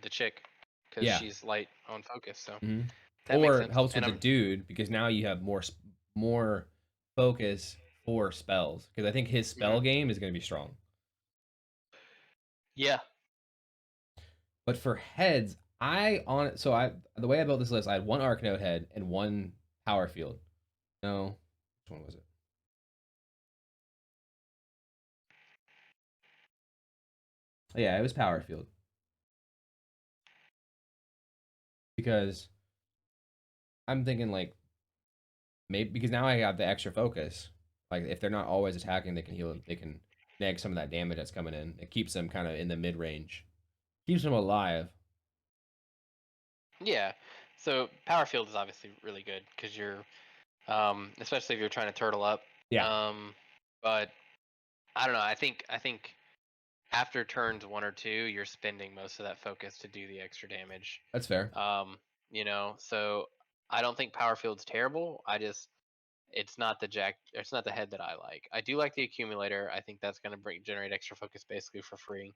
chick because Yeah. she's light on focus. So hmm that makes Or it sense. helps with And the I'm dude because now you have more focus for spells because I think his spell mhm. game is going to be strong. Yeah. But for heads, I the way I built this list, I had one arc node head and one power field. No, which one was it? Oh, yeah, it was power field because I'm thinking like maybe because now I have the extra focus. Like if they're not always attacking, they can heal. They can neg some of that damage that's coming in. It keeps them kind of in the mid range. Keeps them alive. Yeah. So power field is obviously really good because you're especially if you're trying to turtle up. Yeah, But I don't know. I think after turns 1 or 2, you're spending most of that focus to do the extra damage. that's fair. Um, so I don't think power field's terrible. It's not the jack. It's not the head that I like. I do like the accumulator. I think that's going to generate extra focus basically for free.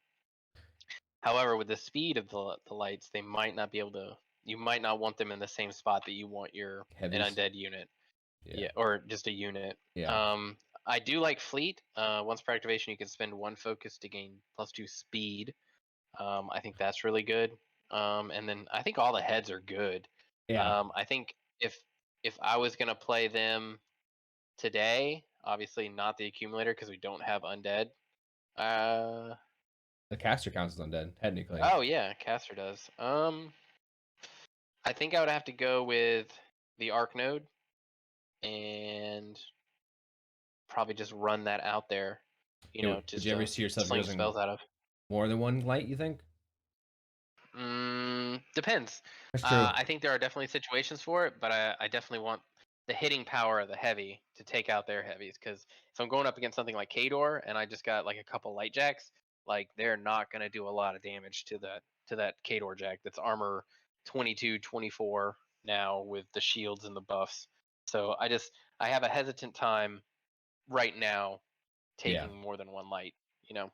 However, with the speed of the lights, they might not be able to. You might not want them in the same spot that you want an Heavies. undead unit. Yeah, Yeah, or just a unit. yeah, Um, I do like fleet. Once per activation, you can spend 1 focus to gain +2 speed. I think that's really good. And then I think all the heads are good. yeah. I think if I was gonna play them today, obviously not the accumulator because we don't have undead. Uh, The caster counts as undead technically. oh yeah, caster does. I think I would have to go with the arc node and probably just run that out there, Would just you ever to see yourself sling using spells out of. more than one light, you think? Depends. That's true. I think there are definitely situations for it, but I definitely want the hitting power of the heavy to take out their heavies. Because if I'm going up against something like Kador and I just got like a couple light jacks, like they're not going to do a lot of damage to that Kador jack that's armor 22, 24 now with the shields and the buffs. So I have a hesitant time right now Yeah. taking more than one light. You know.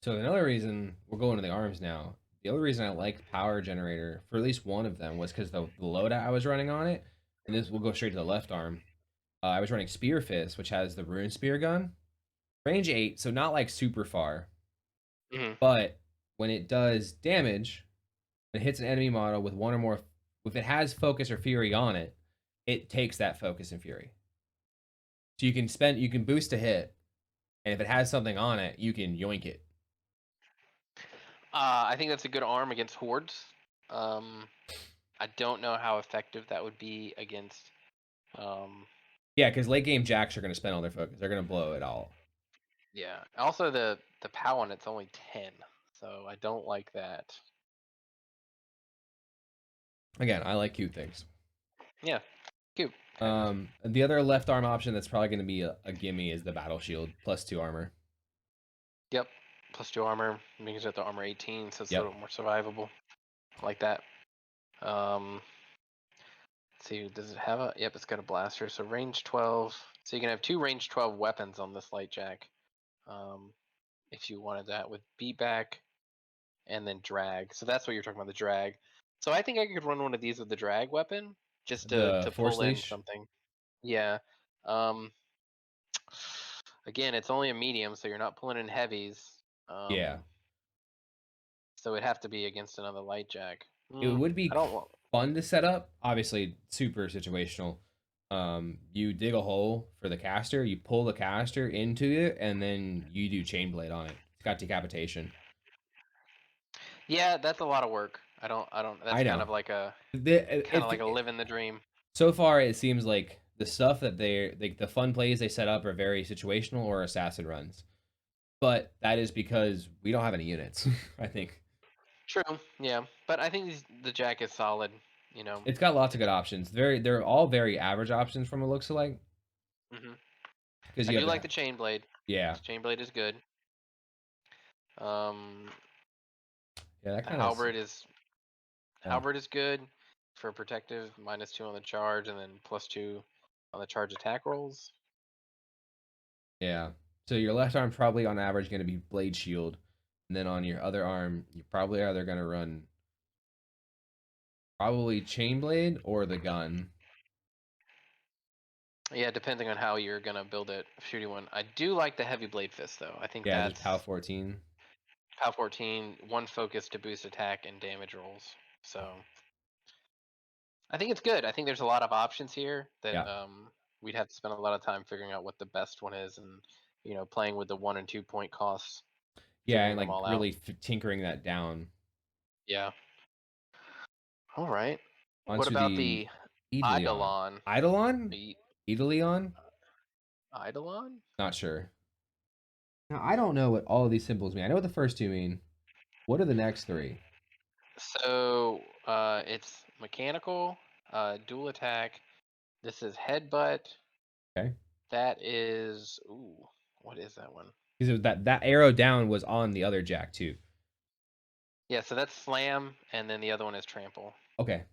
So another reason we're going to the arms now. The other reason I liked Power Generator for at least one of them was because the loadout I was running on it, and this will go straight to the left arm. I was running Spear Fist, which has the Rune Spear gun, range 8, so not like super far, hmm but when it does damage, when it hits an enemy model with one or more, if it has Focus or Fury on it, it takes that Focus and Fury. So you can boost a hit, and if it has something on it, you can yoink it. I think that's a good arm against hordes. Um, I don't know how effective that would be against. Um, Yeah, because late game jacks are going to spend all their focus. They're going to blow it all. yeah. Also, the POW on it's only 10, so I don't like that. Again, I like cute things. Yeah, cute kind of. The other left arm option that's probably going to be a gimme is the Battle Shield +2 armor. Yep. +2 armor makes it the armor 18, so it's a Yep. little more survivable. I like that. Um, let's see, does it have a? Yep, it's got a blaster. So range 12. So you can have two range 12 weapons on this light jack. Um, if you wanted that with beatback and then drag. So that's what you're talking about, the drag. So I think I could run one of these with the drag weapon just to The Force pull in Leash. something. Yeah. Um again, it's only a medium, so you're not pulling in heavies. Yeah. So it'd have to be against another light jack. It would be I don't want fun to set up. Obviously, super situational. You dig a hole for the caster, you pull the caster into it, and then you do chain blade on it. It's got decapitation. Yeah, that's a lot of work. I don't that's I know. kind of If like a living the dream. so far it seems like the stuff that the fun plays they set up are very situational or assassin runs, but that is because we don't have any units. I think True. Yeah. But I think the jack is solid, it's got lots of It's good options. They're all very average options from a looks alike mhm. because I you do have like the the chain blade. yeah Chain blade is good. Um yeah that the kind of halberd is good for protective, -2 on the charge, and then +2 on the charge attack rolls. yeah. So your left arm probably on average going to be blade shield, and then on your other arm you probably either going to run probably chain blade or the gun. Yeah, depending on how you're gonna build it, shooting one. I do like the heavy blade fist though. I think Yeah, just POW that's 14. POW 14, one focus to boost attack and damage rolls. So I think it's good. I think there's a lot of options here that Yeah. we'd have to spend a lot of time figuring out what the best one is, and playing with the 1 and 2 point costs, Yeah, and figuring like them all out. really tinkering that down Yeah. All right. What onto about the the Eidolon. Eidolon? Eidolon? The Eidolon? Eidolon? Not sure. Now, I don't know what all of these symbols mean. I know what the first two mean. What are the next three? So it's mechanical, dual attack. This is headbutt. Okay. That is what is that one? Because that arrow down was on the other jack too. Yeah, so that's slam, and then the other one is trample, Okay.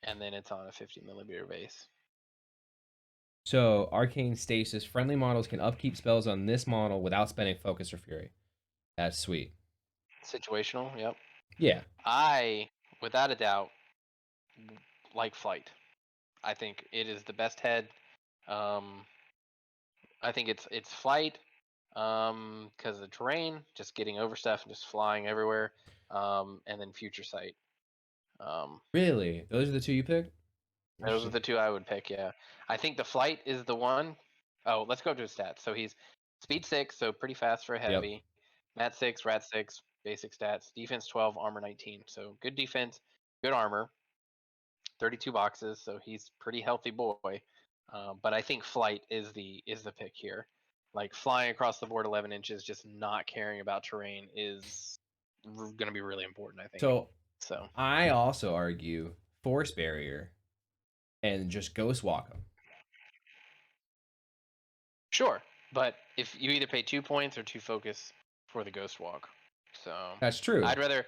and then it's on a 50 millimeter base. So arcane stasis. Friendly models can upkeep spells on this model without spending focus or fury. That's sweet. Situational. Yep. Yeah. I, without a doubt, like flight. I think it is the best head. Um, I think it's flight, because of the terrain, just getting over stuff and just flying everywhere, and then future sight. Um, Really? Those are the two you picked? those are Interesting. the two I would pick. Yeah, I think the flight is the one. Oh, let's go to his stats. So he's speed 6, so pretty fast for a Yep. heavy. Mat 6, rat 6, basic stats. Defense 12, armor 19. So good defense, good armor. 32 boxes, so he's pretty healthy boy. But I think flight is the pick here. Like flying across the board 11 inches, just not caring about terrain is going to be really important, I think. So So I also argue force barrier and just ghost walk them. sure, but if you either pay 2 points or 2 focus for the ghost walk, so That's true. I'd rather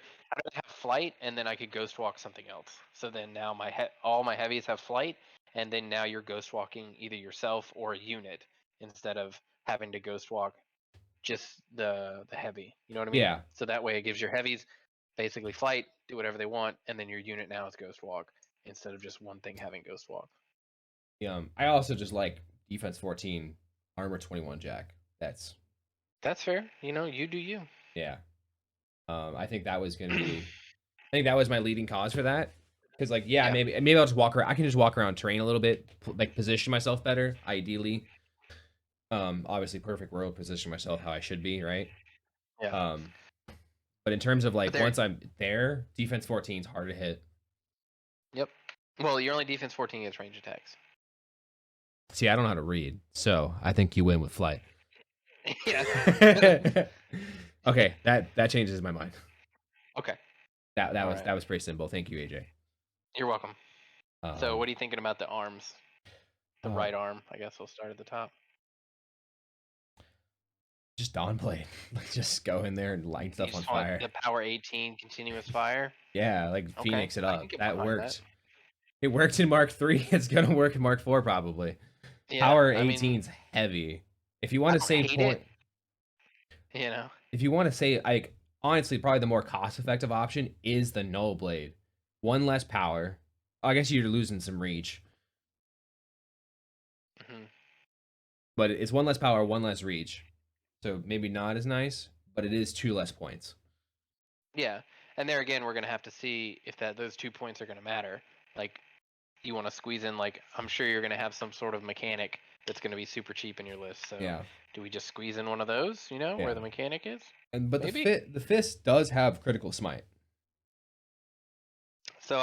have flight and then I could ghost walk something else. So then now all my heavies have flight, and then now you're ghost walking either yourself or a unit instead of having to ghost walk just the heavy. You know what I mean? Yeah. So that way it gives your heavies basically flight, do whatever they want, and then your unit now is ghost walk instead of just one thing having ghost walk. I also just like defense 14, armor 21 Jack. That's fair. You know, you do you. Yeah. I think that was gonna be. I think that was my leading cause for that. Because like, yeah, Yeah. maybe I'll just walk around. I can just walk around terrain a little bit, like position myself better, ideally. Obviously, perfect world, position myself how I should be, right? Yeah. Um, but in terms of But like there. once I'm there, defense 14 is hard to hit. Yep. Well, your only defense 14 against range attacks. See, I don't know how to read, so I think you win with flight. Yeah. Okay, that changes my mind. Okay. That All was right. that was pretty simple. Thank you, AJ. You're welcome. So, Um, what are you thinking about the arms? The uh, right arm, I guess we'll start at the top. just Dawnblade, like just go in there and light You stuff on just want fire. the power 18 continuous fire? Yeah, like Okay. Phoenix it I can up. get That behind that. worked. It worked in Mark 3. It's gonna work in Mark 4 probably. Yeah. Power I mean, 18's heavy. If you want I to don't save hate it, point, you know. if you want to say like honestly, probably the more cost effective option is the Null Blade. One less power. I guess you're losing some reach, Hmm. but it's one less power, one less reach. So maybe not as nice, but it is two less points. Yeah. And there again, we're going to have to see if those 2 points are going to matter. Like, you want to squeeze in, like, I'm sure you're going to have some sort of mechanic that's going to be super cheap in your list. So Yeah, do we just squeeze in one of those, where yeah. the mechanic is? And but Maybe. the fist does have critical smite, So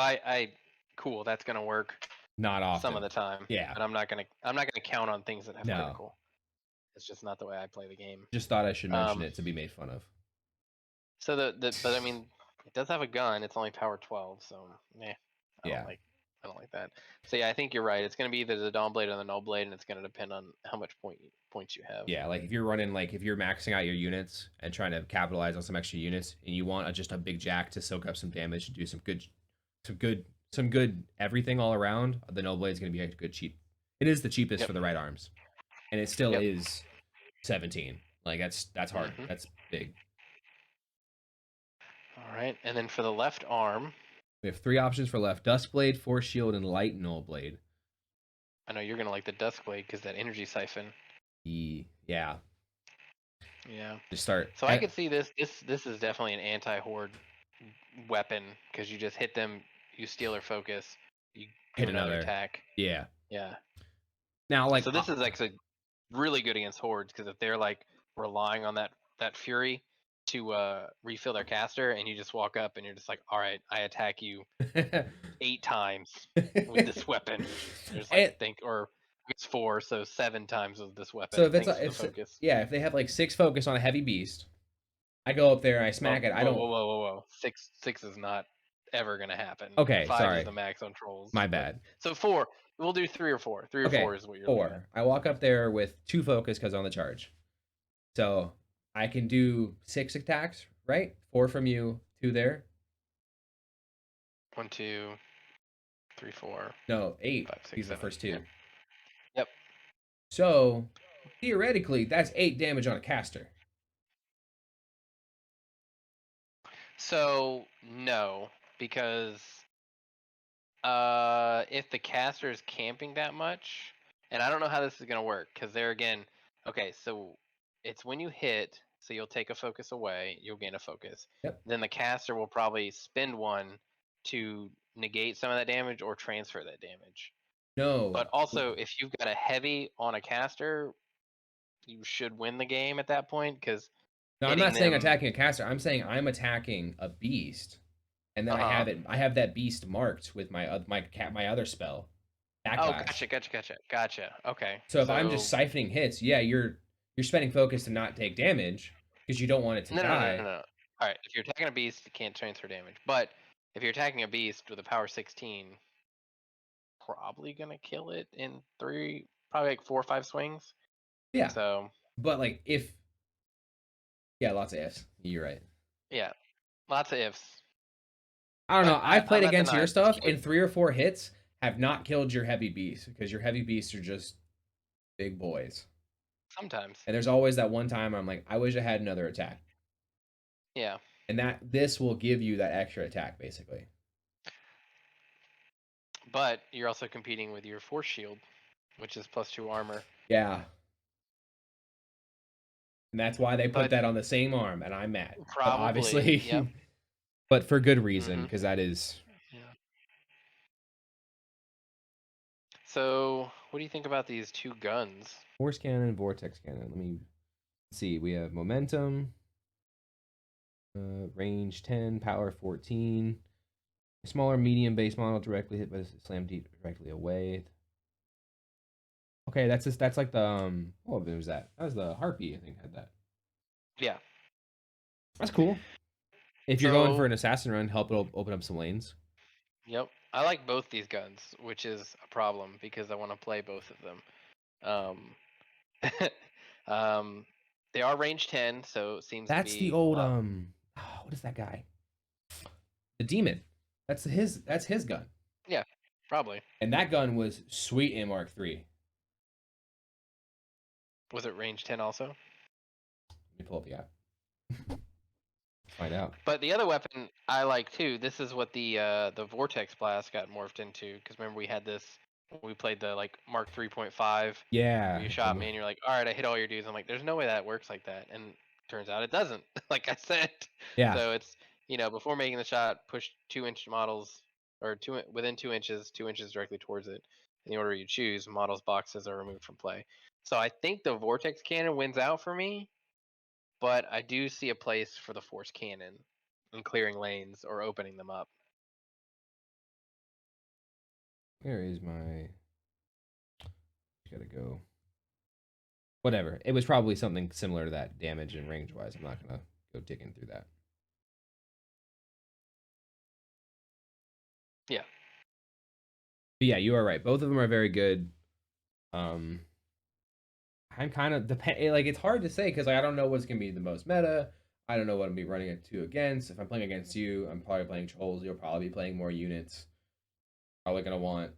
cool, that's going to work not some of often. the time, Yeah, but I'm not going to count on things that have no. critical. It's just not the way I play the game. Just thought I should mention Um, it to be made fun of. so but I mean, it does have a gun. It's only power 12, so I don't Yeah, like I don't like that. So yeah, I think you're right. It's going to be either the Dawn Blade or the Null Blade, and it's going to depend on how much points you have. yeah. Like if you're running, like if you're maxing out your units and trying to capitalize on some extra units, and you want just a big jack to soak up some damage and do some good everything all around, the No Blade is going to be a good cheap. It is the cheapest Yep. for the right arms, and it still Yep. is 17. Like that's hard. Hmm. That's big. All right, and then for the left arm, We have three options for left: Dusk Blade, Force Shield, and Light Null Blade. I know you're going to like the Dusk Blade because that energy siphon. Yeah, Yeah. just start. So I could see this is definitely an anti-horde weapon because you just hit them, you steal their focus, you do Hit another another. attack. Yeah. Yeah. Now, like, So this is actually really good against hordes because if they're like relying on that fury to refill their caster, and you just walk up and you're just like, all right, I attack you 8 times with this weapon. There's like and or it's 4, so 7 times with this so weapon. if it's Thanks for the if focus. yeah, if they have like 6 focus on a heavy beast, I go up there and I Well, smack it. I whoa, whoa, don't. whoa, whoa, whoa. Six is not ever gonna happen. Okay, 5 is sorry, the max on trolls, my but bad. so 4. We'll do 3 or 4. 3 or 4 Okay, is what you're looking at. 4. I walk up there with 2 focus because on the charge, so I can do 6 attacks, right? 4 from you, 2 there. 1, 2, 3, 4, No, 8. 5, 6, These are the 7. first Yeah. 2. Yep. So theoretically, that's 8 damage on a caster. So no, because if the caster is camping that much, and I don't know how this is gonna work, because there again, okay, so it's when you hit, so you'll take a focus away, you'll gain a focus. Yep. Then the caster will probably spend one to negate some of that damage or transfer that damage. No. But also, if you've got a heavy on a caster, you should win the game at that point because No, I'm hitting not saying them. attacking a caster. I'm saying I'm attacking a beast, and then Uh I huh. have it. I have that beast marked with my my other spell that Oh, class. gotcha. Okay, So if I'm so just siphoning hits, yeah, you're spending focus to not take damage because you don't want it to die. no. All right, if you're attacking a beast, you can't transfer damage. But if you're attacking a beast with a power 16, probably gonna kill it in probably like 4 or 5 swings. Yeah, So but like if yeah, lots of ifs. You're right. yeah, lots of ifs. I don't But know. I've played I'm at the against your knives. Just stuff keep it and 3 or 4 hits have not killed your heavy beasts because your heavy beasts are just big boys. sometimes. And there's always that one time I'm like, I wish I had another attack. Yeah, And that this will give you that extra attack basically. but you're also competing with your force shield, which is +2 armor. Yeah. And that's why they put But that on the same arm and I'm mad. But probably, yep. obviously but for good reason Hmm. because that is Yeah. So, what do you think about these two guns? force cannon, vortex cannon. Let me see. We have momentum, range 10, power 14. Smaller medium base model directly hit but slam deep directly away. Okay, that's like the what was that? That was the harpy, I think had that. Yeah. That's cool. If you're going for So, an assassin run, help it open up some lanes. yep. I like both these guns, which is a problem because I want to play both of them. Um, they are range 10, so it seems to That's the be a old lot. what is that guy? The demon. That's his gun. Yeah, probably. And that gun was sweet in Mark 3. Was it range 10 also? Let me pull up the app. Let's find out. But the other weapon I like too. This is what the vortex blast got morphed into. Because remember we had this when we played the like Mark 3.5, where Yeah. you shot me and you're like, all right, I hit all your dudes. I'm like, there's no way that works like that, and turns out it doesn't. Like I said, Yeah. so it's before making the shot, push 2 inch models or within 2 inches, 2 inches directly towards it. In the order you choose, models boxes are removed from play. So I think the vortex cannon wins out for me, but I do see a place for the force cannon in clearing lanes or opening them up. Where is my gotta go. Whatever. It was probably something similar to that damage and range wise. I'm not gonna go digging through that. Yeah. But yeah, you are right. Both of them are very good. Um, I'm kind of depend like it's hard to say because like, I don't know what's gonna be the most meta. I don't know what I'm be running it to against. If I'm playing against you, I'm probably playing trolls. You'll probably be playing more units. Probably gonna want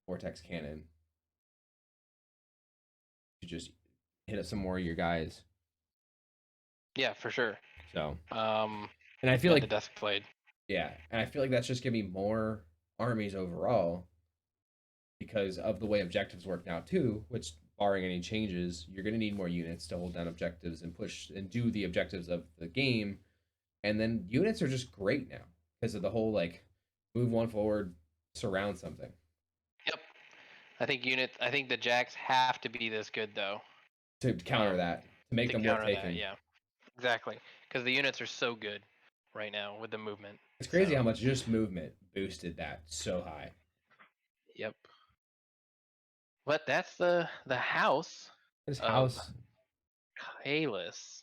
vortex cannon to just hit up some more of your guys. Yeah, for sure. So, Um, and I feel yeah, the like Dusk blade. yeah, and I feel like that's just gonna be more armies overall because of the way objectives work now too. Which, barring any changes, you're gonna need more units to hold down objectives and push and do the objectives of the game. And then units are just great now because of the whole like move one forward, surround something Yep. I think the Jacks have to be this good though. to counter Um, that to make to them worth counter that. taking. Yeah. Exactly. Because the units are so good right now with the movement. It's crazy So. how much just movement boosted that so high. Yep. But that's the house This of house, Kalis.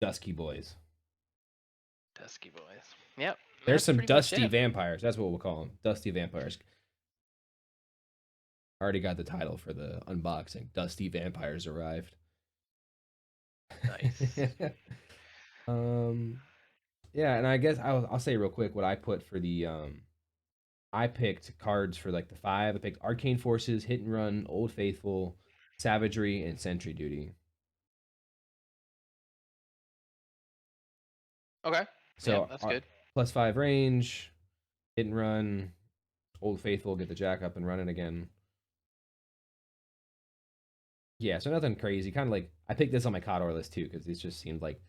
dusky boys. Dusky boys. Yep. There's That's some pretty much dusty it. vampires. That's what we'll call them. Dusty vampires. I already got the title for the unboxing. Dusty vampires arrived. Nice. um, yeah, and I guess I'll say real quick what I put for the I picked cards for like the five. I picked Arcane Forces, Hit and Run, Old Faithful, Savagery, and Sentry Duty. Okay. Yep, So that's good. +5 range, Hit and Run, Old Faithful, get the Jack up and running again. Yeah, so nothing crazy. Kind of like I picked this on my Codor list too because this just seemed like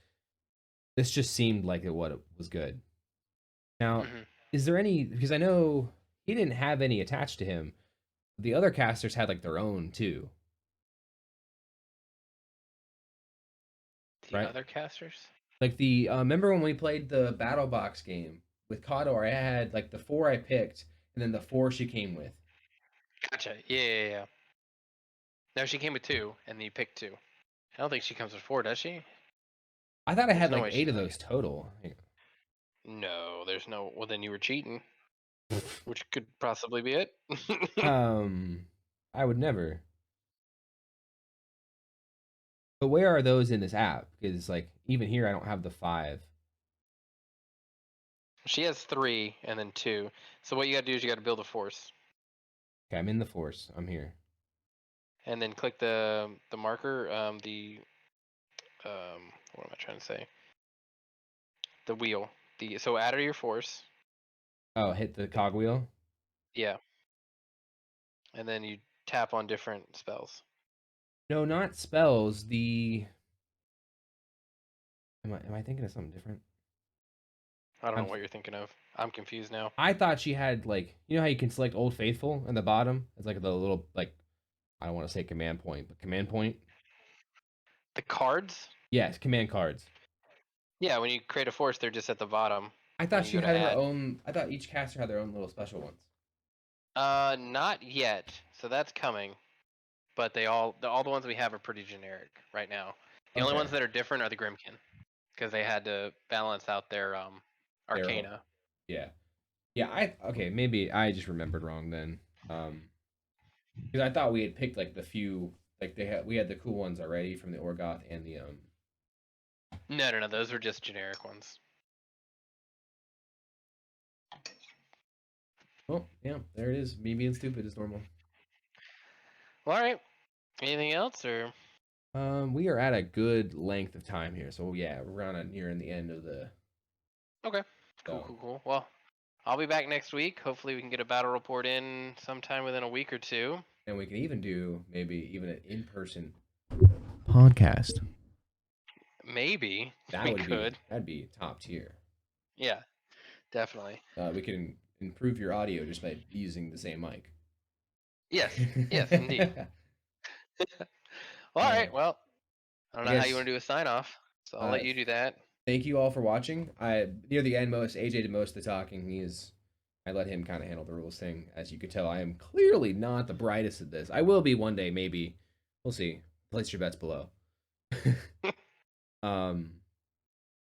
what it was good. Now, Hmm. is there any because I know he didn't have any attached to him. The other casters had like their own too, The right? other casters? Like the remember when we played the battle box game with Codor? I had like the four I picked, and then the four she came with. Gotcha. Yeah. No, she came with 2, and then you picked 2. I don't think she comes with 4, does she? I thought I There's had no like way 8 she's of not. those total. No, there's no. Well, then you were cheating, which could possibly be it. Um, I would never. But where are those in this app? Because like even here, I don't have the 5. She has 3 and then 2. So what you got to do is you got to build a force, Okay, I'm in the force. I'm here. and then click the marker, what am I trying to say? The wheel. So add to your force. Oh, hit the cogwheel. Yeah, and then you tap on different spells. No, not spells. The am I thinking of something different? I don't know I'm what you're thinking of. I'm confused now. I thought she had like how you can select Old Faithful in the bottom. It's like the little like I don't want to say command point, but command point. The cards? Yes, command cards. Yeah, when you create a force, they're just at the bottom I when thought you she go to had her add. own. I thought each caster had their own little special ones. Not yet. So that's coming. But all the ones we have are pretty generic right now. The only ones Okay, that are different are the Grimkin because they had to balance out their they're all Arcana. yeah. Yeah, I okay, maybe I just remembered wrong then. Because I thought we had picked like the few like we had the cool ones. From the Orgoth and the No, those were just generic ones. Oh, yeah, there it is. Me being stupid is normal. Well, all right. Anything else or? We are at a good length of time here, so yeah, we're on nearing the end of the Okay. Cool, so cool, cool. Well, I'll be back next week. Hopefully, we can get a battle report in sometime within a week or two. and we can even do maybe even an in-person podcast. Maybe That we would be could. that'd be top tier. Yeah, definitely. We can improve your audio just by using the same mic. Yes, yes, indeed. All uh, right. Well, I don't I know how you want guess to do a sign off, so I'll uh, let you do that. thank you all for watching. I near the end, most AJ did most of the talking. I let him kind of handle the rules thing. As you could tell, I am clearly not the brightest at this. I will be one day, maybe. We'll see. Place your bets below. um,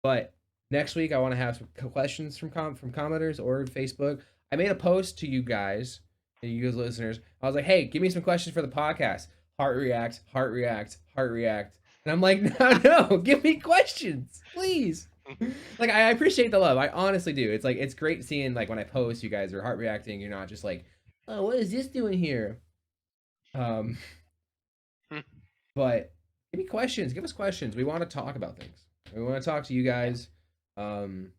but next week I want to have some questions from commenters or Facebook. I made a post to you guys, and you guys listeners. I was like, hey, give me some questions for the podcast. Heart react, heart react, heart react. And I'm like, no, give me questions, please. Like I appreciate the love. I honestly do. It's like it's great seeing like when I post, you guys are heart reacting. You're not just like, oh, what is this doing here? Um, but give me questions. Give us questions. We want to talk about things. We want to talk to you Yeah. guys. Um,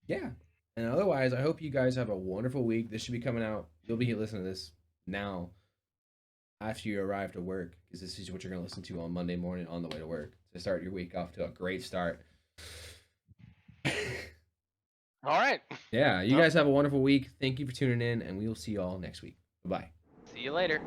yeah. And otherwise, I hope you guys have a wonderful week. This should be coming out. You'll be listening to this now after you arrive to work because this is what you're going to listen to on Monday morning on the way to work to start your week off to a great start. All right. Yeah, you Well, guys have a wonderful week. Thank you for tuning in, and we will see you all next week. Bye bye. see you later.